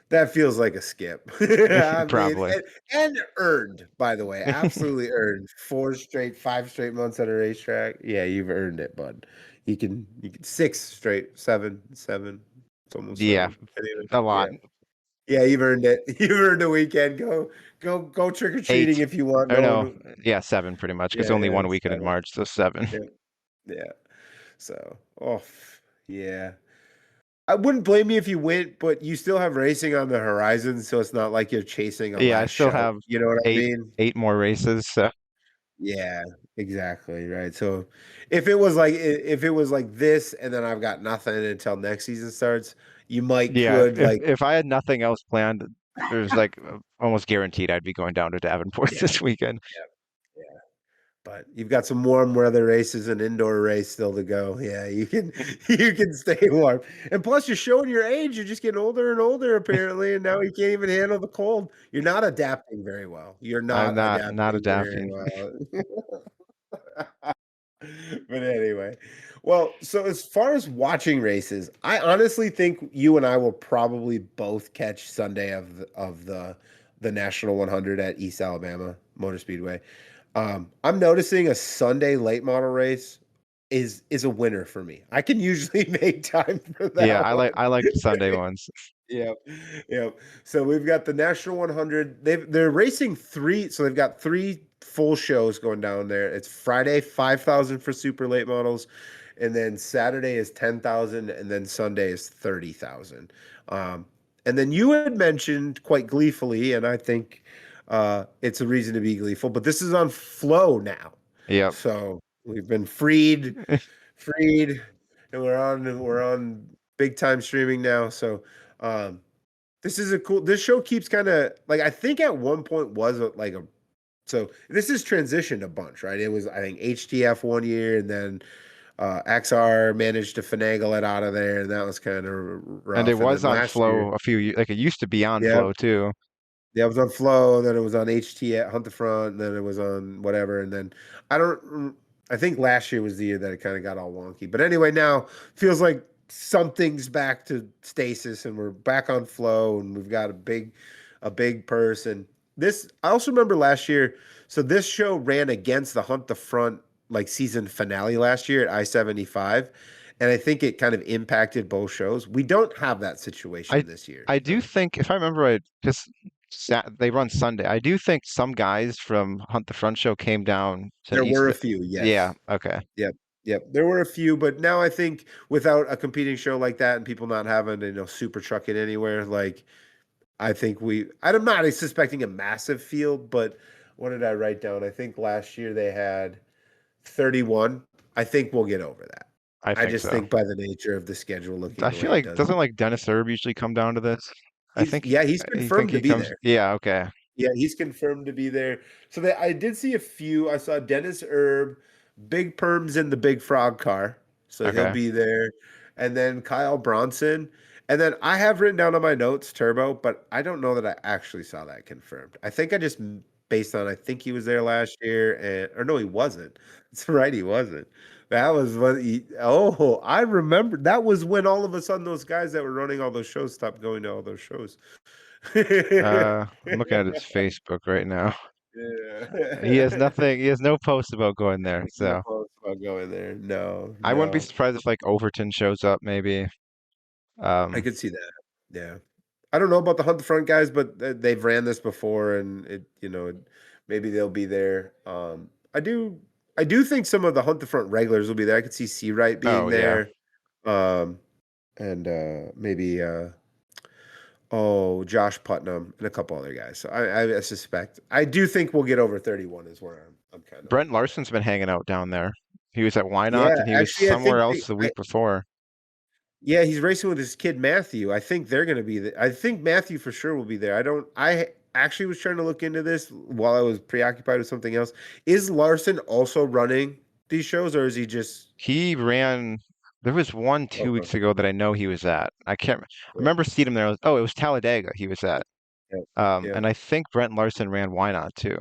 That feels like a skip. I mean, Probably. and earned, by the way, absolutely earned. 5 straight months at a racetrack. Yeah, you've earned it, bud. You can 6 straight, seven. It's almost Yeah, 7. Anyway, a yeah. lot. Yeah, you've earned it. You've earned a weekend. Go trick or treating 8. if you want. Or no, Going. yeah, 7 pretty much, because Yeah, only yeah, one weekend in 7. March, so 7. Yeah, yeah. So, yeah. I wouldn't blame you if you went, but you still have racing on the horizon, so it's not like you're chasing a Yeah, I last still show. have You know what I eight mean? eight more races, so Yeah, exactly, right. So if it was like this and then I've got nothing until next season starts, you might yeah, could like if I had nothing else planned, there's like almost guaranteed I'd be going down to Davenport yeah, this weekend. yeah, yeah. But you've got some warm weather races and indoor race still to go. Yeah, you can you can stay warm. And plus you're showing your age. You're just getting older and older apparently, and now you can't even handle the cold. You're not adapting very well. You're I'm not not adapting very adapting. well. But anyway, well, so as far as watching races, I honestly think you and I will probably both catch Sunday of the National 100 at East Alabama Motor Speedway. I'm noticing a Sunday late model race is a winner for me. I can usually make time for Yeah, that one. I like the Sunday ones. Yep. Yep. So we've got the National 100. They're racing three. So they've got three full shows going down there. It's Friday 5,000 for super late models, and then Saturday is 10,000, and then Sunday is 30,000. And then you had mentioned quite gleefully, and I think it's a reason to be gleeful. But this is on Flow now, Yep. so we've been freed, and we're on big time streaming now. So um, this is a cool. This show keeps kind of like I think at one point was like a. So this has transitioned a bunch, right? It was I think HTF one year, and then XR managed to finagle it out of there, and that was kind of And it rough. And was then on last year, Flow like it used to be on yeah, Flow too. yeah, it was on Flow, then it was on HT at Hunt the Front, and then it was on whatever, and then I don't. I think last year was the year that it kind of got all wonky. But anyway, now feels like something's back to stasis, and we're back on Flow, and we've got a big purse. And this, I also remember last year. So this show ran against the Hunt the Front like season finale last year at I-75, and I think it kind of impacted both shows. We don't have that I situation this year. I do think if I remember right, because they run Sunday. I do think some guys from Hunt the Front Show came down to There East. were a few, Yeah, yes. okay. Yep, yep. There were a few, but now I think without a competing show like that and people not having to, super truck it anywhere, like I think I'm not suspecting a massive field, but what did I write down? I think last year they had 31. I think we'll get over that. I I think just so. think by the nature of the schedule looking I the feel way it like does. doesn't like Dennis Erb usually come down to this? I think He's you think confirmed to he be comes. there. Yeah, okay. Yeah, he's confirmed to be there. So I did see a few. I saw Dennis Erb, Big Perms in the Big Frog car. So he'll Okay. be there. And then Kyle Bronson. And then I have written down on my notes Turbo, but I don't know that I actually saw that confirmed. I think I just based on I think he was there last year and or no, he wasn't. That's right, he wasn't. That was what oh, I remember that was when all of a sudden those guys that were running all those shows stopped going to all those shows. I'm looking at his Facebook right now. He has Yeah. nothing. He has no post about going there. No So post about going there. No, I wouldn't be no. surprised if like Overton shows up maybe. I Um, could see that. Yeah. I don't know about the Hunt the Front guys, but they've ran this before and maybe they'll be there. I do think some of the Hunt the Front regulars will be there. I could see Seawright being oh yeah, there. Um and maybe Josh Putnam and a couple other guys. So I suspect. I do think we'll get over 31 is where I'm kind of Brent hoping for. Larson's been hanging out down there. He was at Whynot Yeah, and he was actually, somewhere else the week before. yeah, he's racing with his kid Matthew. I think they're going to be I think Matthew for sure will be there. I actually was trying to look into this while I was preoccupied with something else. Is Larson also running these shows or is he just He ran. There was one 2 weeks okay? ago that I know he was at. I can't I Yeah, remember seeing him there. Oh, it was Talladega he was at. yeah, yeah. And I think Brent Larson ran Whynot too.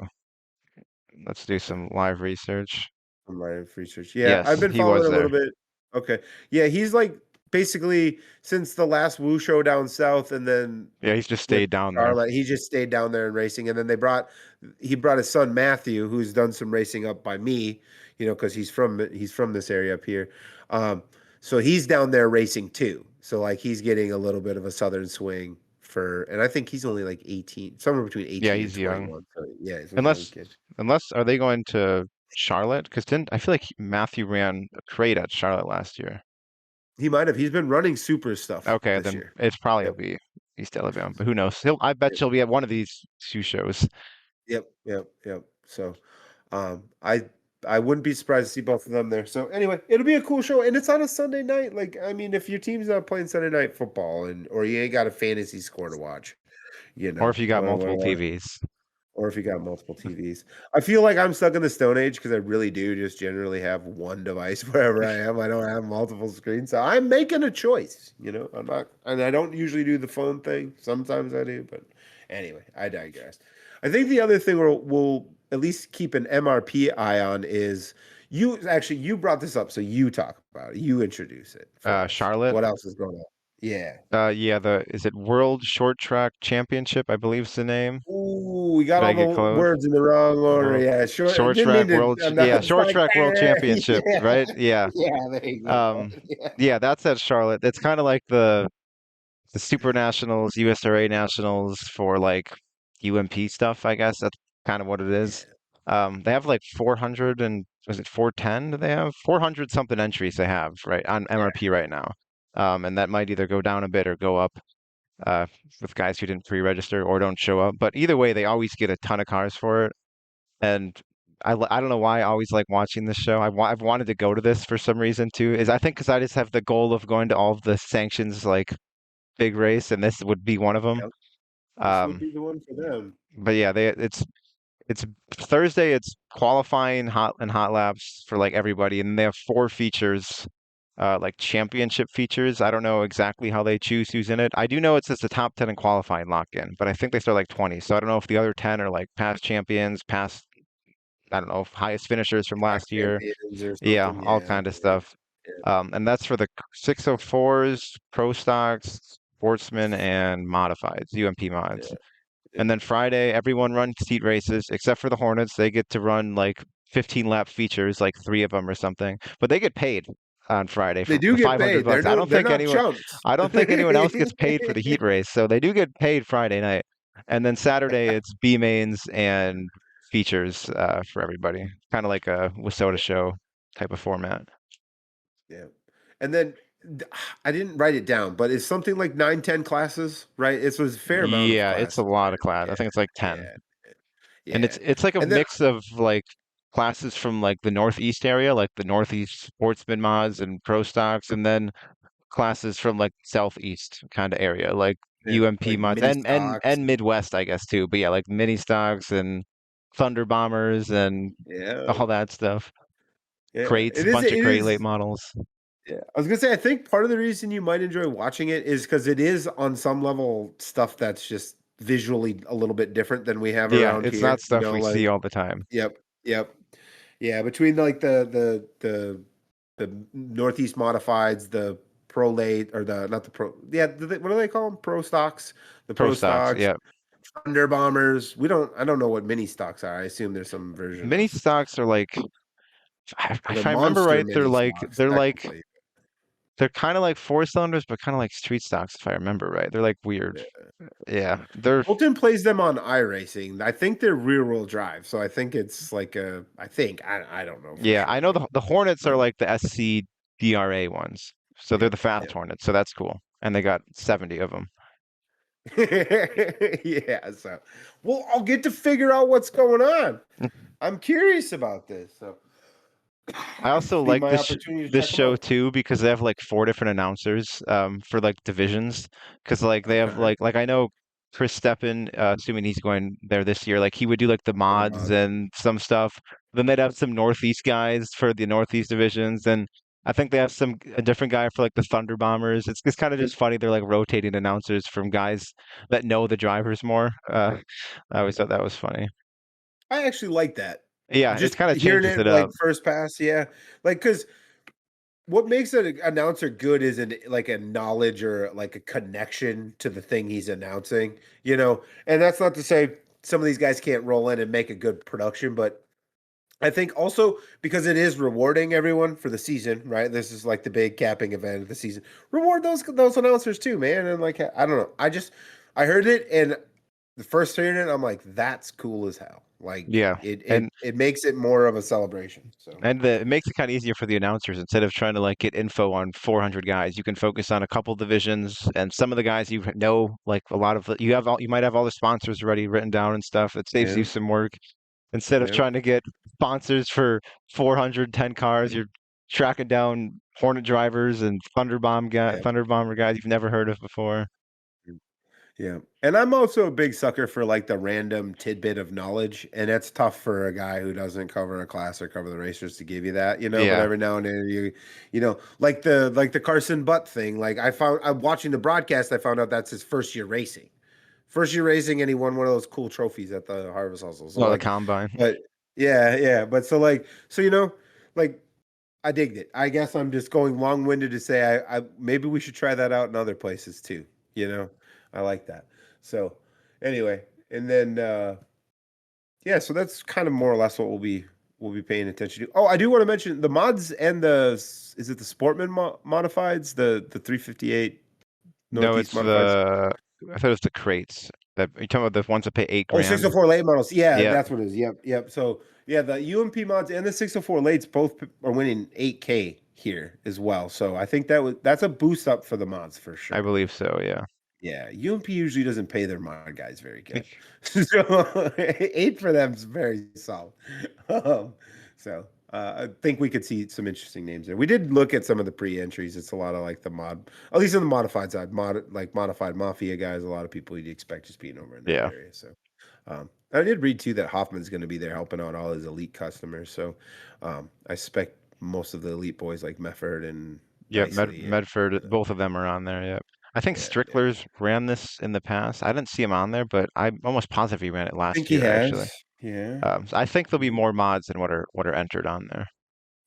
Let's do Okay. some live research. I'm writing for research. Yeah, I've Yes, been he following was a little there. bit. Okay. Yeah, he's like basically since the last Woo show down south and then Yeah, he's just with stayed down there. Charlotte, he just stayed down there and racing. And then he brought his son Matthew, who's done some racing up by me, because he's from this area up here. Um, so he's down there racing too. So like he's getting a little bit of a southern swing and I think he's only like 18, somewhere between Yeah, 18 and he's young. 21. So yeah, he's a young Unless, kid. are they going to Charlotte? Because didn't I feel like Matthew ran a crate at Charlotte last year? He might have. He's been running super stuff Okay, this then year. it's probably will Yep. be East Alabama, but who knows? I bet Yep. she'll be at one of these two shows. Yep. Yep. Yep. So, I wouldn't be surprised to see both of them there. So anyway, it'll be a cool show, and it's on a Sunday night. Like, I mean, if your team's not playing Sunday night football, or you ain't got a fantasy score to watch, Or if you got multiple what, TVs. or if you got multiple TVs. I feel like I'm stuck in the Stone Age because I really do just generally have one device wherever I am. I don't have multiple screens. So I'm making a choice, I'm not, and I don't usually do the phone thing. Sometimes I do, but anyway, I digress. I think the other thing we'll at least keep an MRP eye on is you brought this up, so you talk about it. You introduce it for us. Charlotte. What else is going on? Yeah. Yeah, is it World Short Track Championship, I believe is the name. Ooh, we got Did I all get the close? words in the wrong order. World Yeah, sure. I Short didn't mean Track to. World, I yeah, was Short like, Track World Championship, yeah, right? Yeah. yeah. There you go. Um, Yeah, yeah, that's at Charlotte. It's kind of like the Super Nationals, USRA Nationals for like UMP stuff, I guess. That's kind of what it is. yeah, They have like 400 and was it 410? Do they have 400 something entries they have right on MRP right now. And that might either go down a bit or go up uh, with guys who didn't pre-register or don't show up. But either way, they always get a ton of cars for it. And I don't know why I always like watching this show. I've wanted to go to this for some reason too. Is I think because I just have the goal of going to all of the sanctions like big race, and this would be one of them. yeah. This would Um, be the one for them. but yeah, it's Thursday. It's qualifying hot laps for like everybody, and they have four features, like championship features. I don't know exactly how they choose who's in it. I do know it says the top 10 in qualifying lock in, but I think they start like 20. So I don't know if the other 10 are like past champions, past I don't know highest finishers from Track last year. champions or Yeah, something. all Yeah, kind of stuff. And that's for the 604s, pro stocks, sportsmen, and modifieds, UMP yeah, mods. yeah. And then Friday, everyone runs heat races except for the Hornets. They get to run like 15 lap features, like three of them or something. But they get paid on Friday They for do the get 500 paid. They're bucks. no, they're not chumps. I don't think anyone else gets paid for the heat race. So they do get paid Friday night. And then Saturday, it's B mains and features for everybody. Kind of like a Wasota show type of format. Yeah. And then I didn't write it down, but it's something like 9, 10 classes, right? It was a fair amount of Yeah, it's a classes, lot man. of class. I Yeah, think it's like 10. yeah, And yeah. it's like a And then mix of like classes from like the Northeast area, like the Northeast sportsman mods and pro stocks, and then classes from like Southeast kind of area, like yeah, UMP like mods mini and stocks. Midwest, I guess too. But yeah, like mini stocks and Thunder Bombers and Yeah, all that stuff. yeah. Crates, It a is. bunch of It crate late is. models. Yeah. I was gonna say, I think part of the reason you might enjoy watching it is because it is on some level stuff that's just visually a little bit different than we have Yeah, around it's not here. stuff we Like, see all the time. yep, yep. Yeah, between like the the Northeast Modifieds, the Pro Late, or the not the Pro. Yeah, what do they call them? Pro stocks, the Pro Pro stocks, stocks, yeah. Thunder Bombers. We don't. I don't know what mini stocks are. I assume there's some version Mini of stocks are like, the if I remember monster right, mini stocks, technically. they're kind of like four cylinders, but kind of like street stocks, if I remember right. They're like weird. Yeah, they're Bolton plays them on iRacing. I think they're rear wheel drive, so I think it's like a. I think I don't know for yeah. I sure. know the Hornets are like the SCDRA ones, so they're Yeah, the fast yeah. Hornets, so that's cool. And they got 70 of them. Yeah, so well, I'll get to figure out what's going on. I'm curious about this. So I also be like my opportunity to this check them show out. too because they have like four different announcers for like divisions because like they have Okay. like I know Chris Steppen, assuming he's going there this year, like he would do like the For the mods mods. and some stuff. Then they'd have some Northeast guys for the Northeast divisions, and I think they have a different guy for like the Thunder Bombers. It's kind of just funny. They're like rotating announcers from guys that know the drivers more. I always thought that was funny. I actually like that. Yeah, it's Just kind of hearing changes it it like up. first pass, yeah. Like, because what makes an announcer good is like a knowledge or like a connection to the thing he's announcing, you know. And that's not to say some of these guys can't roll in and make a good production, but I think also because it is rewarding everyone for the season, right? This is like the big capping event of the season. Reward those announcers too, man. And like I don't know, I heard it and the first hearing it, I'm like, that's cool as hell. Like Yeah. it makes it more of a celebration. So It makes it kind of easier for the announcers instead of trying to like get info on 400 guys. You can focus on a couple divisions and some of the guys you know, like a lot of you might have all the sponsors already written down and stuff. It saves you yeah, some work instead of yeah, trying to get sponsors for 410 cars. You're tracking down Hornet drivers and yeah. Thunder Bomber guys you've never heard of before. Yeah. And I'm also a big sucker for like the random tidbit of knowledge. And that's tough for a guy who doesn't cover a class or cover the racers to give you that, you know, but Yeah. every now and then you know, like the Carson Butt thing. Like I'm watching the broadcast, I found out that's his first year racing. First year racing, and he won one of those cool trophies at the Harvest Hustle. So Well, the like, combine. but yeah, yeah. But so you know, like I digged it. I guess I'm just going long-winded to say I maybe we should try that out in other places too. You know, I like that. So anyway, and then yeah, so that's kind of more or less what we'll be paying attention to. Oh, I do want to mention the mods and is it the Sportman modifieds, the 358 No, Northeast it's modifieds? I thought it was the crates. You're talking about the ones that pay eight Oh, grand. 604 late models. Yeah, Yeah. that's what it is. Yep, yep. So yeah, the UMP mods and the 604 lates both are winning 8K here as well. So I think that's a boost up for the mods for I sure. believe so, yeah. Yeah, UMP usually doesn't pay their mod guys very good. So 8 for them is very solid. Um, so I think we could see some interesting names there. We did look at some of the pre-entries. It's a lot of like the mod, at least on the modified side, like modified mafia guys. A lot of people you'd expect just being over in that Yeah. area. So I did read too that Hoffman's going to be there helping out all his elite customers. So I suspect most of the elite boys like Mefford and Yep, Nicely and Medford, both of them are on there, yep. I think yeah, yeah. Strickler's ran this in the past. I didn't see him on there, but I'm almost positive he ran it I last think he year, actually. has. Yeah. So I think there'll be more mods than what are entered on there.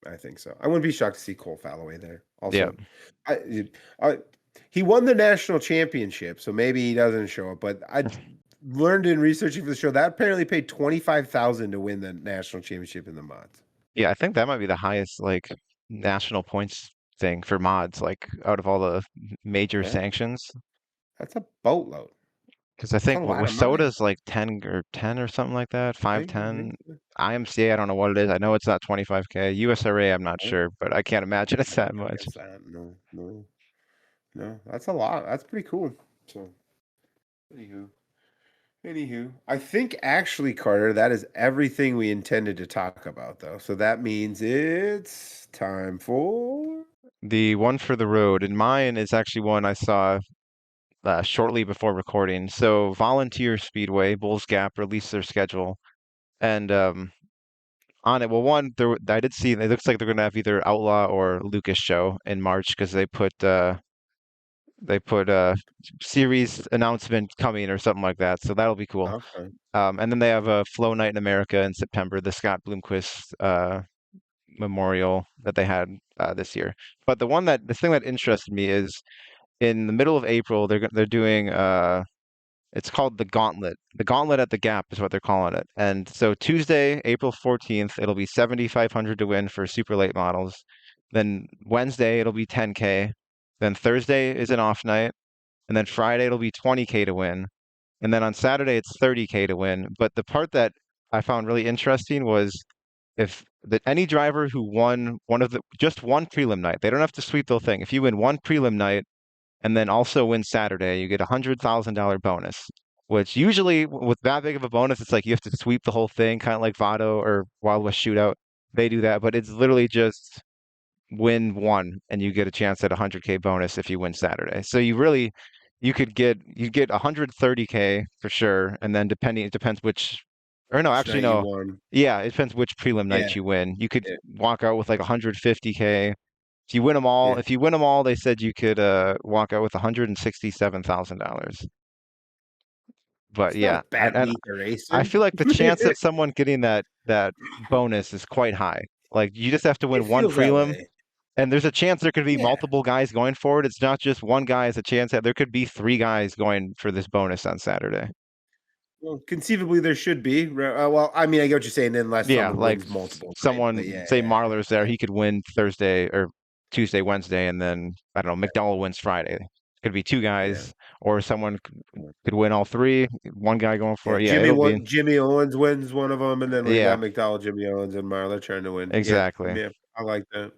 I think so. I wouldn't be shocked to see Cole Falloway there. Yeah. Also, I he won the national championship, so maybe he doesn't show up. But I learned in researching for the show that apparently paid 25,000 to win the national championship in the mods. Yeah, I think that might be the highest like national points thing for mods, like out of all the major Yeah, sanctions. that's a boatload. Because I That's a think lot with of money. soda's like 10 or something like that, I think 510. so. IMCA, I don't know what it is. I know it's not 25K. USRA, I'm not Oh, sure, but I can't imagine it's that I much. guess that. No, no, no. That's a lot. That's pretty cool. So, anywho. Anywho, I think actually, Carter, that is everything we intended to talk about, though. So that means it's time for. The one for the road, and mine is actually one I saw shortly before recording. So Volunteer Speedway, Bulls Gap released their schedule, and on it, well, one there I did see it looks like they're going to have either Outlaw or Lucas show in March because they put series announcement coming or something like that. So that'll be cool. Okay. And then they have a Flow Night in America in September, the Scott Bloomquist Memorial that they had this year. But the thing that interested me is in the middle of April they're doing it's called the Gauntlet. The Gauntlet at the Gap is what they're calling it. And so Tuesday, April 14th, it'll be 7,500 to win for super late models. Then Wednesday it'll be 10K. Then Thursday is an off night, and then Friday it'll be 20K to win. And then on Saturday it's 30K to win. But the part that I found really interesting was if any driver who won just one prelim night, they don't have to sweep the whole thing. If you win one prelim night and then also win Saturday, you get $100,000 bonus. Which usually with that big of a bonus, it's like you have to sweep the whole thing, kind of like Votto or Wild West Shootout. They do that, but it's literally just win one and you get a chance at 100K bonus if you win Saturday. So you get 130K for sure, and then it depends which, or no, Which actually night you no, won? yeah, it depends which prelim Yeah, night you win. You could yeah, walk out with like 150K. yeah. If you win them all, they said you could walk out with $167,000. But It's not yeah, a bad and week of I racing. feel like the chance that someone getting that bonus is quite high. Like you just have to It win one feels that prelim, way. and there's a chance there could be Yeah. multiple guys going for it. It's not just one guy has a chance that there could be three guys going for this bonus on Saturday. Well, conceivably there should be. Well, I mean, I get what you're saying, unless Yeah, someone like wins multiple nights. But someone, yeah, say yeah, Marlar's there, yeah, he could win Thursday or Tuesday, Wednesday, and then I don't know, McDowell wins Friday. Could be two yeah. guys, or someone could win all three. One guy going Yeah, for it. Yeah, it'll be Jimmy Owens wins one of them, and then we yeah, got McDowell, Jimmy Owens, and Marla trying to win. Yeah, exactly. yeah, I like that.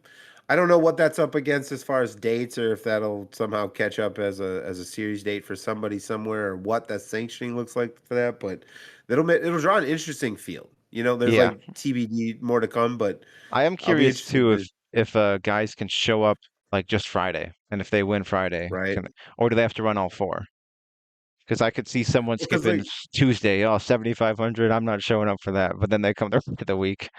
I don't know what that's up against as far as dates, or if that'll somehow catch up as a series date for somebody somewhere, or what that sanctioning looks like for that. But it'll draw an interesting field. You know, there's Yeah, like TBD more to come, but I am I'll be curious interested too because if guys can show up like just Friday, and if they win Friday, right, or do they have to run all four? Because I could see someone because skipping like Tuesday, oh, 7,500, I'm not showing up for that. But then they come the rest of the week.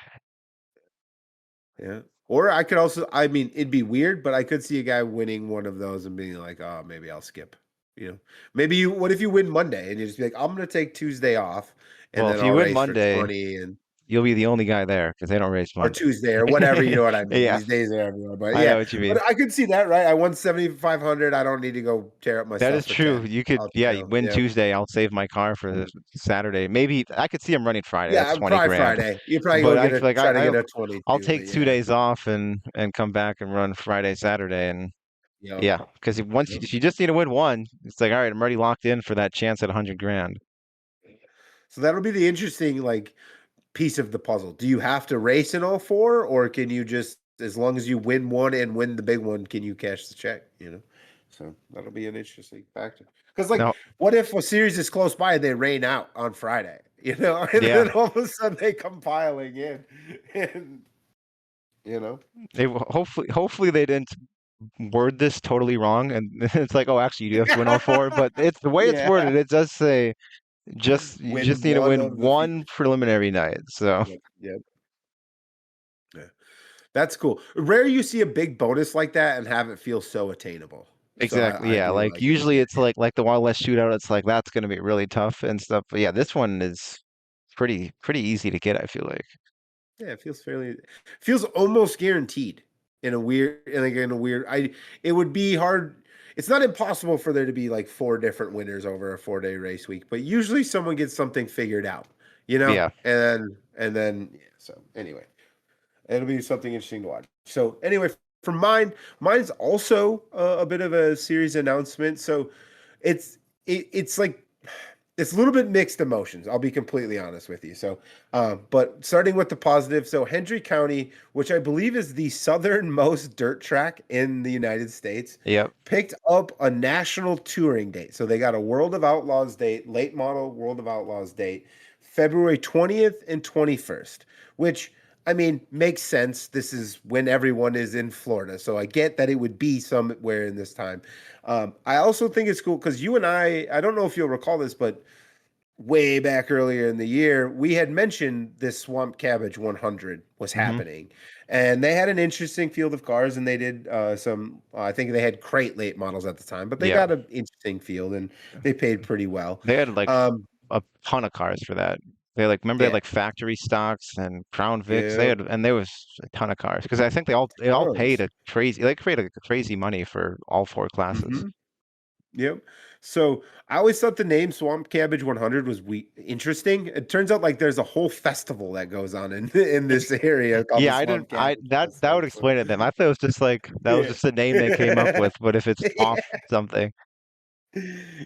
yeah. Or I could also, I mean, it'd be weird, but I could see a guy winning one of those and being like, oh, maybe I'll skip. You know, what if you win Monday and you just be like, I'm going to take Tuesday off and Well, then if I'll you win race for Monday, 20 and you'll be the only guy there because they don't race or Monday. Tuesday or whatever, you know what I mean? Yeah, These days are everywhere. But I know yeah, what you mean. but I could see that, right? I won 7,500. I don't need to go tear up my That stuff is for true. 10. You could, I'll yeah, you chill. win Yeah. Tuesday. I'll save my car for the Saturday. Maybe I could see him running Friday. That's Yeah, 20 probably grand. Friday. You probably But go I get a feel like try to get a 20 I'll too, take but two yeah. days off and come back and run Friday, Saturday, and Yep. yeah, because Yep. if you just need to win one, it's like all right, I'm already locked in for that chance at 100 grand. So that'll be the interesting like piece of the puzzle. Do you have to race in all four, or can you just, as long as you win one and win the big one, can you cash the check? You know, so that'll be an interesting factor. Because, like, No, what if a series is close by and they rain out on Friday? You know, and yeah, then all of a sudden they come piling in, and you know, hopefully they didn't word this totally wrong, and it's like, oh, actually, you do have to win all four. But it's the way it's yeah, worded. It does say you win just need to one win of the few. one preliminary night. So Yep, yep, yeah. That's cool. Rare you see a big bonus like that and have it feel so attainable. So exactly, I yeah. do Like like it. usually Yeah. it's like the Wild West Shootout. It's like that's going to be really tough and stuff. But yeah, this one is pretty easy to get. I feel like. Yeah, it feels almost guaranteed in a weird in a weird it would be hard. It's not impossible for there to be like four different winners over a 4-day race week, but usually someone gets something figured out, you know? Yeah. And then yeah, so anyway, it'll be something interesting to watch. So anyway, for mine's also a bit of a series announcement. So it's like it's a little bit mixed emotions. I'll be completely honest with you. So, but starting with the positive, so Hendry County, which I believe is the southernmost dirt track in the United States, Yep. picked up a national touring date. So they got a World of Outlaws date, late model World of Outlaws date, February 20th and 21st, which I mean makes sense. This is when everyone is in Florida. So I get that it would be somewhere in this time. I also think it's cool because you and I don't know if you'll recall this, but way back earlier in the year, we had mentioned this Swamp Cabbage 100 was Hmm. happening. And they had an interesting field of cars, and they did I think they had crate late models at the time, but they Yeah. got an interesting field and they paid pretty well. They had like Um, a ton of cars for that. Remember they had Yeah. like factory stocks and Crown Vics. Yep. And there was a ton of cars because I think they all paid Tons. a crazy they paid a crazy money for all four classes. Hmm. Yep. So I always thought the name Swamp Cabbage 100 was interesting. It turns out like there's a whole festival that goes on in in this area called the Yeah, I didn't Swamp I Cabbage that Festival. would So explain it then. I thought it was just like that was yeah. just the name they came up with, but if it's off something.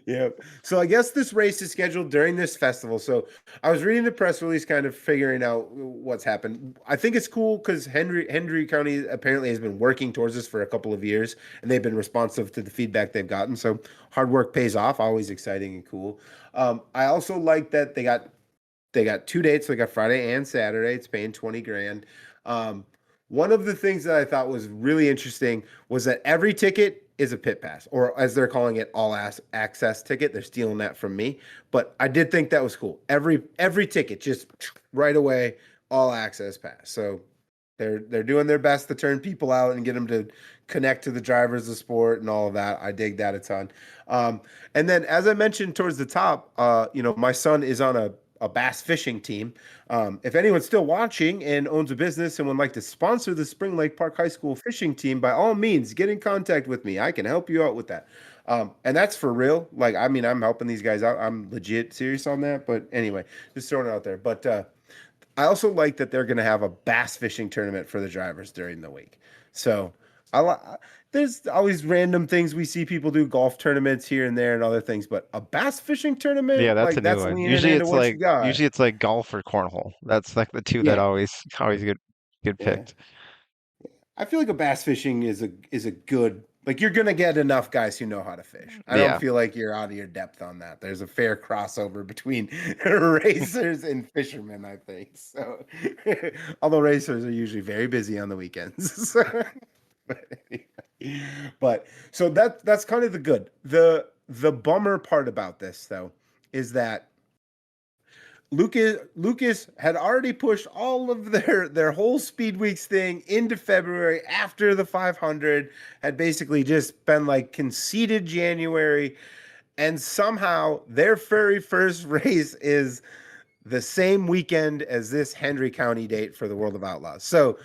Yep. So I guess this race is scheduled during this festival. So I was reading the press release, kind of figuring out what's happened. I think it's cool because Hendry County apparently has been working towards this for a couple of years, and they've been responsive to the feedback they've gotten. So hard work pays off. Always exciting and cool. I also like that they got two dates. They got Friday and Saturday. It's paying 20 grand. Um, one of the things that I thought was really interesting was that every ticket is a pit pass, or as they're calling it, all access ticket. They're stealing that from me, but I did think that was cool. Every ticket, just right away, all access pass. So they're doing their best to turn people out and get them to connect to the drivers of the sport and all of that. I dig that a ton. And then, as I mentioned towards the top, my son is on a bass fishing team. If anyone's still watching and owns a business and would like to sponsor the Spring Lake Park High School fishing team, by all means, get in contact with me. I can help you out with that. And that's for real. Like, I mean, I'm helping these guys out. I'm legit serious on that. But anyway, just throwing it out there. But I also like that they're going to have a bass fishing tournament for the drivers during the week. So there's always random things we see people do, golf tournaments here and there and other things, but a bass fishing Yeah, tournament, that's a like new that's one. leaning into what you got. Usually it's like golf or cornhole. That's like the two that Yeah, always get yeah. picked. I feel like a bass fishing is a good, like you're gonna get enough guys who know how to fish. I don't Yeah. feel like you're out of your depth on that. There's a fair crossover between racers and fishermen, I think. So, although racers are usually very busy on the weekends. but, but so that's kind of the good. The bummer part about this though is that Lucas had already pushed all of their whole Speedweeks thing into February after the 500, had basically just been like conceded January, and somehow their very first race is the same weekend as this Hendry County date for the World of Outlaws. So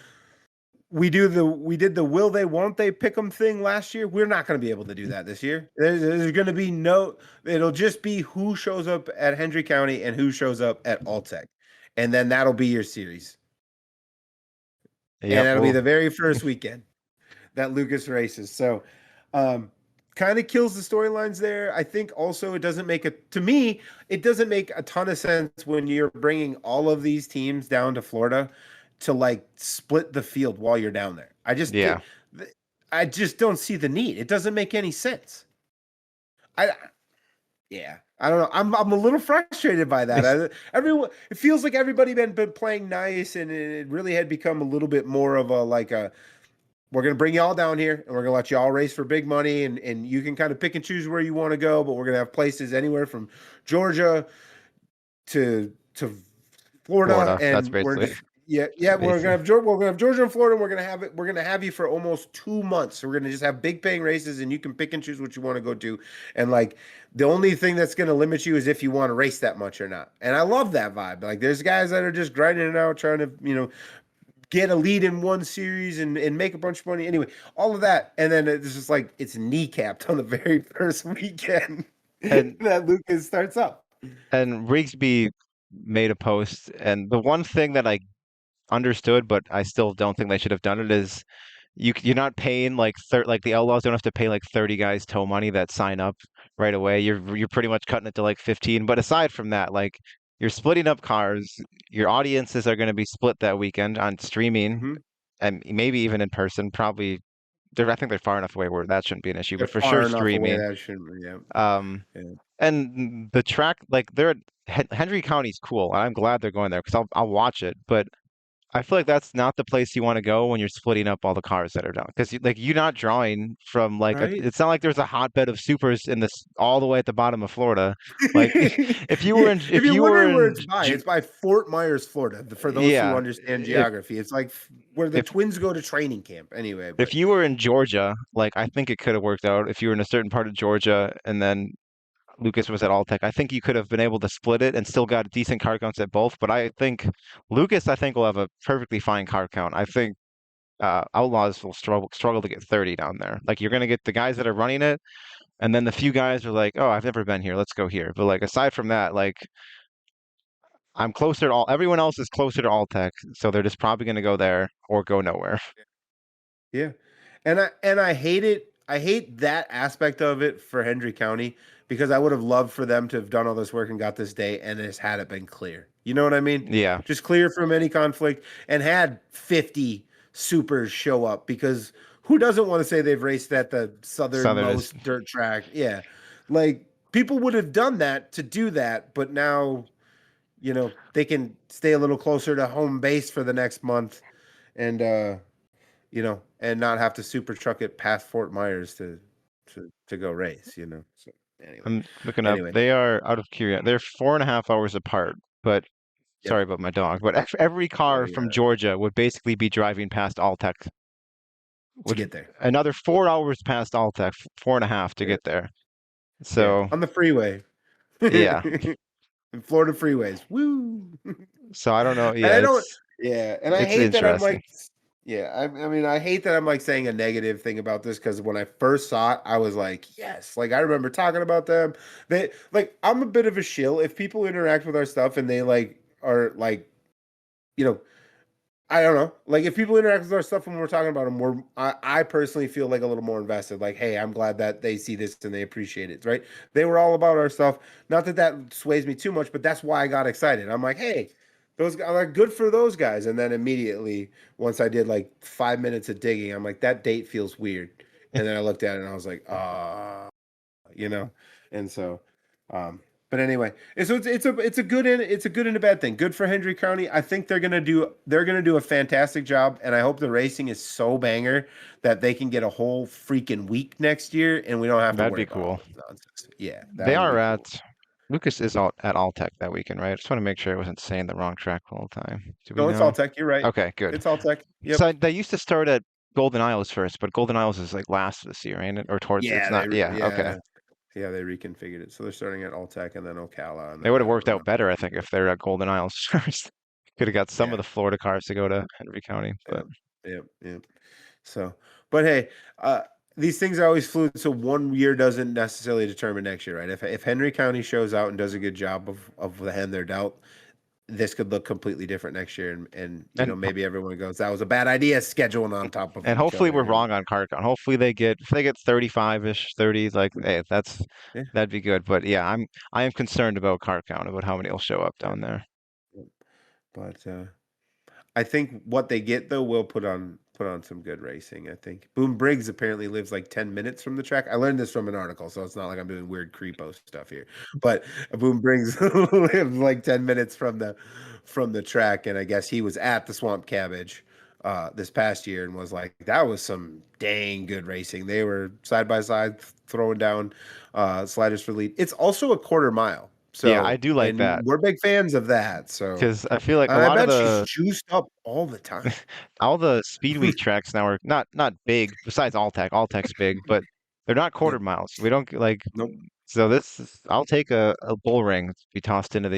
we did the will they won't they pick 'em thing last year. We're not going to be able to do that this year. There's going to be no. It'll just be who shows up at Hendry County and who shows up at Alltech, and then that'll be your series. And Yep. that'll be Well, the very first weekend that Lucas races. So, kind of kills the storylines there. I think also it doesn't make to me, it doesn't make a ton of sense when you're bringing all of these teams down to Florida to like split the field while you're down there. yeah. I just don't see the need. It doesn't make any sense. I Yeah, I don't know. I'm a little frustrated by that. Everyone, it feels like everybody been playing nice, and it really had become a little bit more of a like a we're gonna bring you all down here, and we're gonna let you all race for big money, and you can kind of pick and choose where you want to go, but we're gonna have places anywhere from Georgia to Florida, Florida. That's and we're basically just yeah we're gonna basically. have Georgia, we're gonna have Georgia and Florida, and we're gonna have you for almost 2 months. So we're gonna just have big paying races, and you can pick and choose what you want to go to, and like the only thing that's gonna limit you is if you want to race that much or not. And I love that vibe. Like there's guys that are just grinding it out, trying to get a lead in one series and make a bunch of money. Anyway, all of that, and then it's just like it's kneecapped on the very first weekend And that Lucas starts up. and Rigsby made a post, and the one thing that I understood, but I still don't think they should have done it is you're not paying like the Outlaws don't have to pay like 30 guys tow money that sign up right away. You're pretty much cutting it to like 15. But aside from that, like you're splitting up cars. Your audiences are going to be split that weekend on streaming Hmm. and maybe even in person. Probably I think they're far enough away where that shouldn't be an issue, They're but for sure far enough away streaming. that shouldn't. Yeah, Um, yeah. and the track like Hendry County's cool. I'm glad they're going there because I'll watch it, but I feel like that's not the place you want to go when you're splitting up all the cars that are down. Because like you're not drawing from Right. it's not like there's a hotbed of supers in this all the way at the bottom of Florida. Like Yeah, if if you're you were wondering where in it's by Fort Myers, Florida. For those who yeah, understand if geography, it's like where the if twins go to training camp. Anyway, if but you were in Georgia, like I think it could have worked out if you were in a certain part of Georgia and then Lucas was at Alltech. I think you could have been able to split it and still got decent car counts at both. But I think Lucas, I think will have a perfectly fine car count. I think Outlaws will struggle to get 30 down there. Like you're gonna get the guys that are running it, and then the few guys are like, oh, I've never been here, let's go here. But like aside from that, like I'm closer to all. Everyone else is closer to Alltech, so they're just probably gonna go there or go nowhere. Yeah. And I hate it. I hate that aspect of it for Hendry County because I would have loved for them to have done all this work and got this day and just had it been clear. You know what I mean? Yeah, Just clear from any conflict and had 50 supers show up because who doesn't want to say they've raced at the Southern is. southernmost dirt track? Yeah. Like people would have done that to do that, but now, they can stay a little closer to home base for the next month and and not have to super truck it past Fort Myers to go race. So anyway, I'm looking up. anyway, They are out of curiosity. They're 4.5 hours apart. But yep. sorry about my dog. But every car Yeah, from Georgia would basically be driving past Alltech. to Would get there. another 4 hours past Alltech, 4.5 to Yeah, get there. yeah, So on the freeway, yeah. in Florida freeways. Woo! So I don't know. And Yeah, I don't. Yeah, and I it's hate that I'm interesting. like. Yeah, I mean, I hate that I'm like saying a negative thing about this because when I first saw it, I was like, yes. Like I remember talking about them. They like I'm a bit of a shill. If people interact with our stuff and they like are like, you know, I don't know. Like if people interact with our stuff when we're talking about them, I personally feel like a little more invested. Like, hey, I'm glad that they see this and they appreciate it, right? They were all about our stuff. Not that that sways me too much, but that's why I got excited. I'm like, hey, those guys, like good for those guys. And then immediately, once I did like 5 minutes of digging, I'm like, that date feels weird. And then I looked at it and I was like, you know, and so, um, but anyway, and so it's a good and a bad thing. Good for Hendry County. I think they're gonna do a fantastic job, and I hope the racing is so banger that they can get a whole freaking week next year, and we don't have to That'd worry be about all cool. this nonsense. Yeah, that They would are be cool. at Lucas is all at Alltech that weekend, right? I just want to make sure I wasn't saying the wrong track the whole time. Do we No, it's all know? tech. You're right. Okay, good. It's all tech. Yep. So they used to start at Golden Isles first, but Golden Isles is like last this year, ain't it? Or towards it's Yeah, not. Yeah, okay. they reconfigured it. So they're starting at all tech and then Ocala and It then would have I don't worked out remember. better, I think, if they're at Golden Isles first. Could have got some of Yeah. the Florida cars to go to Henry County, but Yep. Yep. Yep. So, but hey, these things are always fluid. So 1 year doesn't necessarily determine next year, right? If Henry County shows out and does a good job of the hand they're dealt, this could look completely different next year. And and maybe everyone goes, that was a bad idea scheduling on top of and each hopefully other. we're wrong on car count. Hopefully they get if they get 35-ish, 30, like hey, Yeah. that'd be good. But yeah, I am concerned about car count, about how many will show up Yeah. down there. Yeah. But I think what they get though will put on some good racing. I think Boom Briggs apparently lives like 10 minutes from the track. I learned this from an article, so it's not like I'm doing weird creepo stuff here. But Boom Briggs lives like 10 minutes from the track, and I guess he was at the Swamp Cabbage this past year and was like, that was some dang good racing. They were side by side throwing down sliders for lead. It's also a quarter mile. Yeah, I So, do like and that we're big fans of that. So, because I feel like a and I lot of bet she's the juiced up all the time. all the speed week tracks now are not big. Besides Alltech's big, but they're not quarter Yep. miles. We don't like Nope. so I'll take a bull ring to be tossed into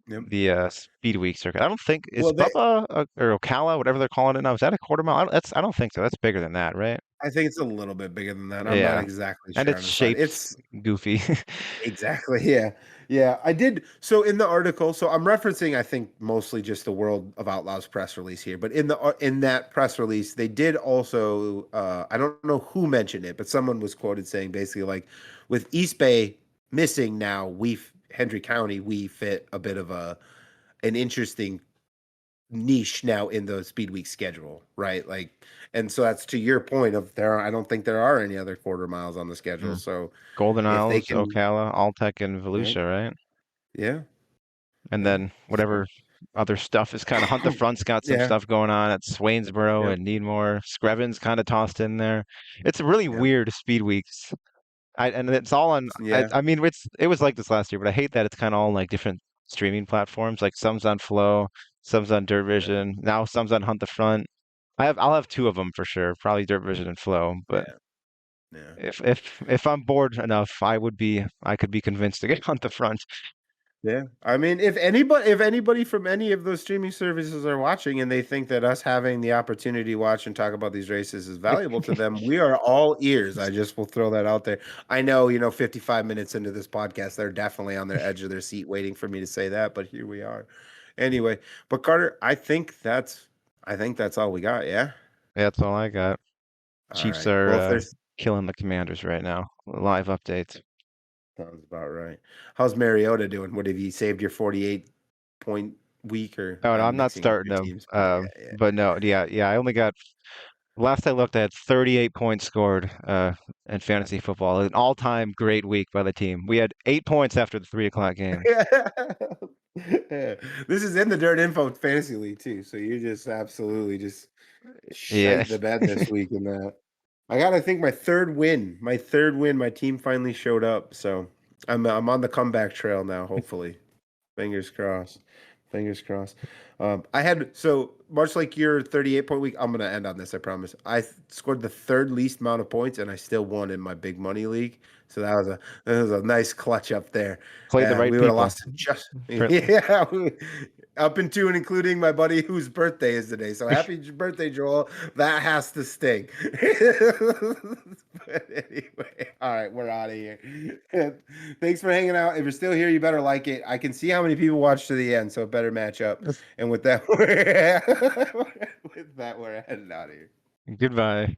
Yep. the speed week circuit. I don't think is Well, Bubba or Ocala, whatever they're calling it now. Is that a quarter mile? I don't think so. That's bigger than that, right? I think it's a little bit bigger than that. I'm not Yeah, exactly and sure it's on the side. shaped It's goofy. exactly, yeah. Yeah, I did. So in the article, so I'm referencing, I think, mostly just the World of Outlaws press release here. But in that press release, they did also, I don't know who mentioned it, but someone was quoted saying basically like, with East Bay missing now, Hendry County, we fit a bit of an interesting niche now in the speed week schedule, right? Like, and so that's to your point of I don't think there are any other quarter miles on the schedule. Hmm. So Golden if they Isles, can, Ocala, Alltech, and yeah, Volusia, right? yeah, And yeah. then So whatever other stuff is kind of Hunt the Front's got some yeah, stuff going on at Swainsboro yep, and Needmore. Screven's kind of tossed in there. It's really yep, weird speed weeks. And it's all on. yeah, I mean, it was like this last year, but I hate that it's kind of all on like different streaming platforms. Like some's on Flow, some's on Dirt yeah, Vision, now some's on Hunt the Front. I'll have two of them for sure, probably Dirt Vision and Flow. But yeah. Yeah. If I'm bored enough, I could be convinced to get on the front. Yeah. I mean, if anybody from any of those streaming services are watching and they think that us having the opportunity to watch and talk about these races is valuable to them, we are all ears. I just will throw that out there. I know, 55 minutes into this podcast, they're definitely on their edge of their seat waiting for me to say that, but here we are. Anyway, but Carter, I think that's all we got, yeah? That's all I got. All Chiefs right. Well, if are there's killing the Commanders right now. Live updates. sounds about right. How's Mariota doing? What have you saved your 48-point week, or Oh no, I'm I'm not mixing up starting your them. teams? But yeah, But no, yeah. I only got last I looked, I had 38 points scored in fantasy football. An all-time great week by the team. We had 8 points after the 3 o'clock game. yeah. Yeah. This is in the Dirt Info Fantasy League too, so you just absolutely just Yeah, shite the bed this week in that. I got, I think, my third win. My third win. My team finally showed up, so I'm on the comeback trail now. Hopefully, fingers crossed. Fingers crossed. I had, so much like your 38-point week. I'm gonna end on this. I promise. Scored the third least amount of points, and I still won in my big money league. So that was a nice clutch up there. play the right We would have people. lost to just yeah, up into and including my buddy whose birthday is today. So happy birthday, Joel. That has to sting. But anyway, all right, we're out of here. Thanks for hanging out. If you're still here, you better like it. I can see how many people watch to the end, so it better match up. And with that, we're heading out of here. Goodbye.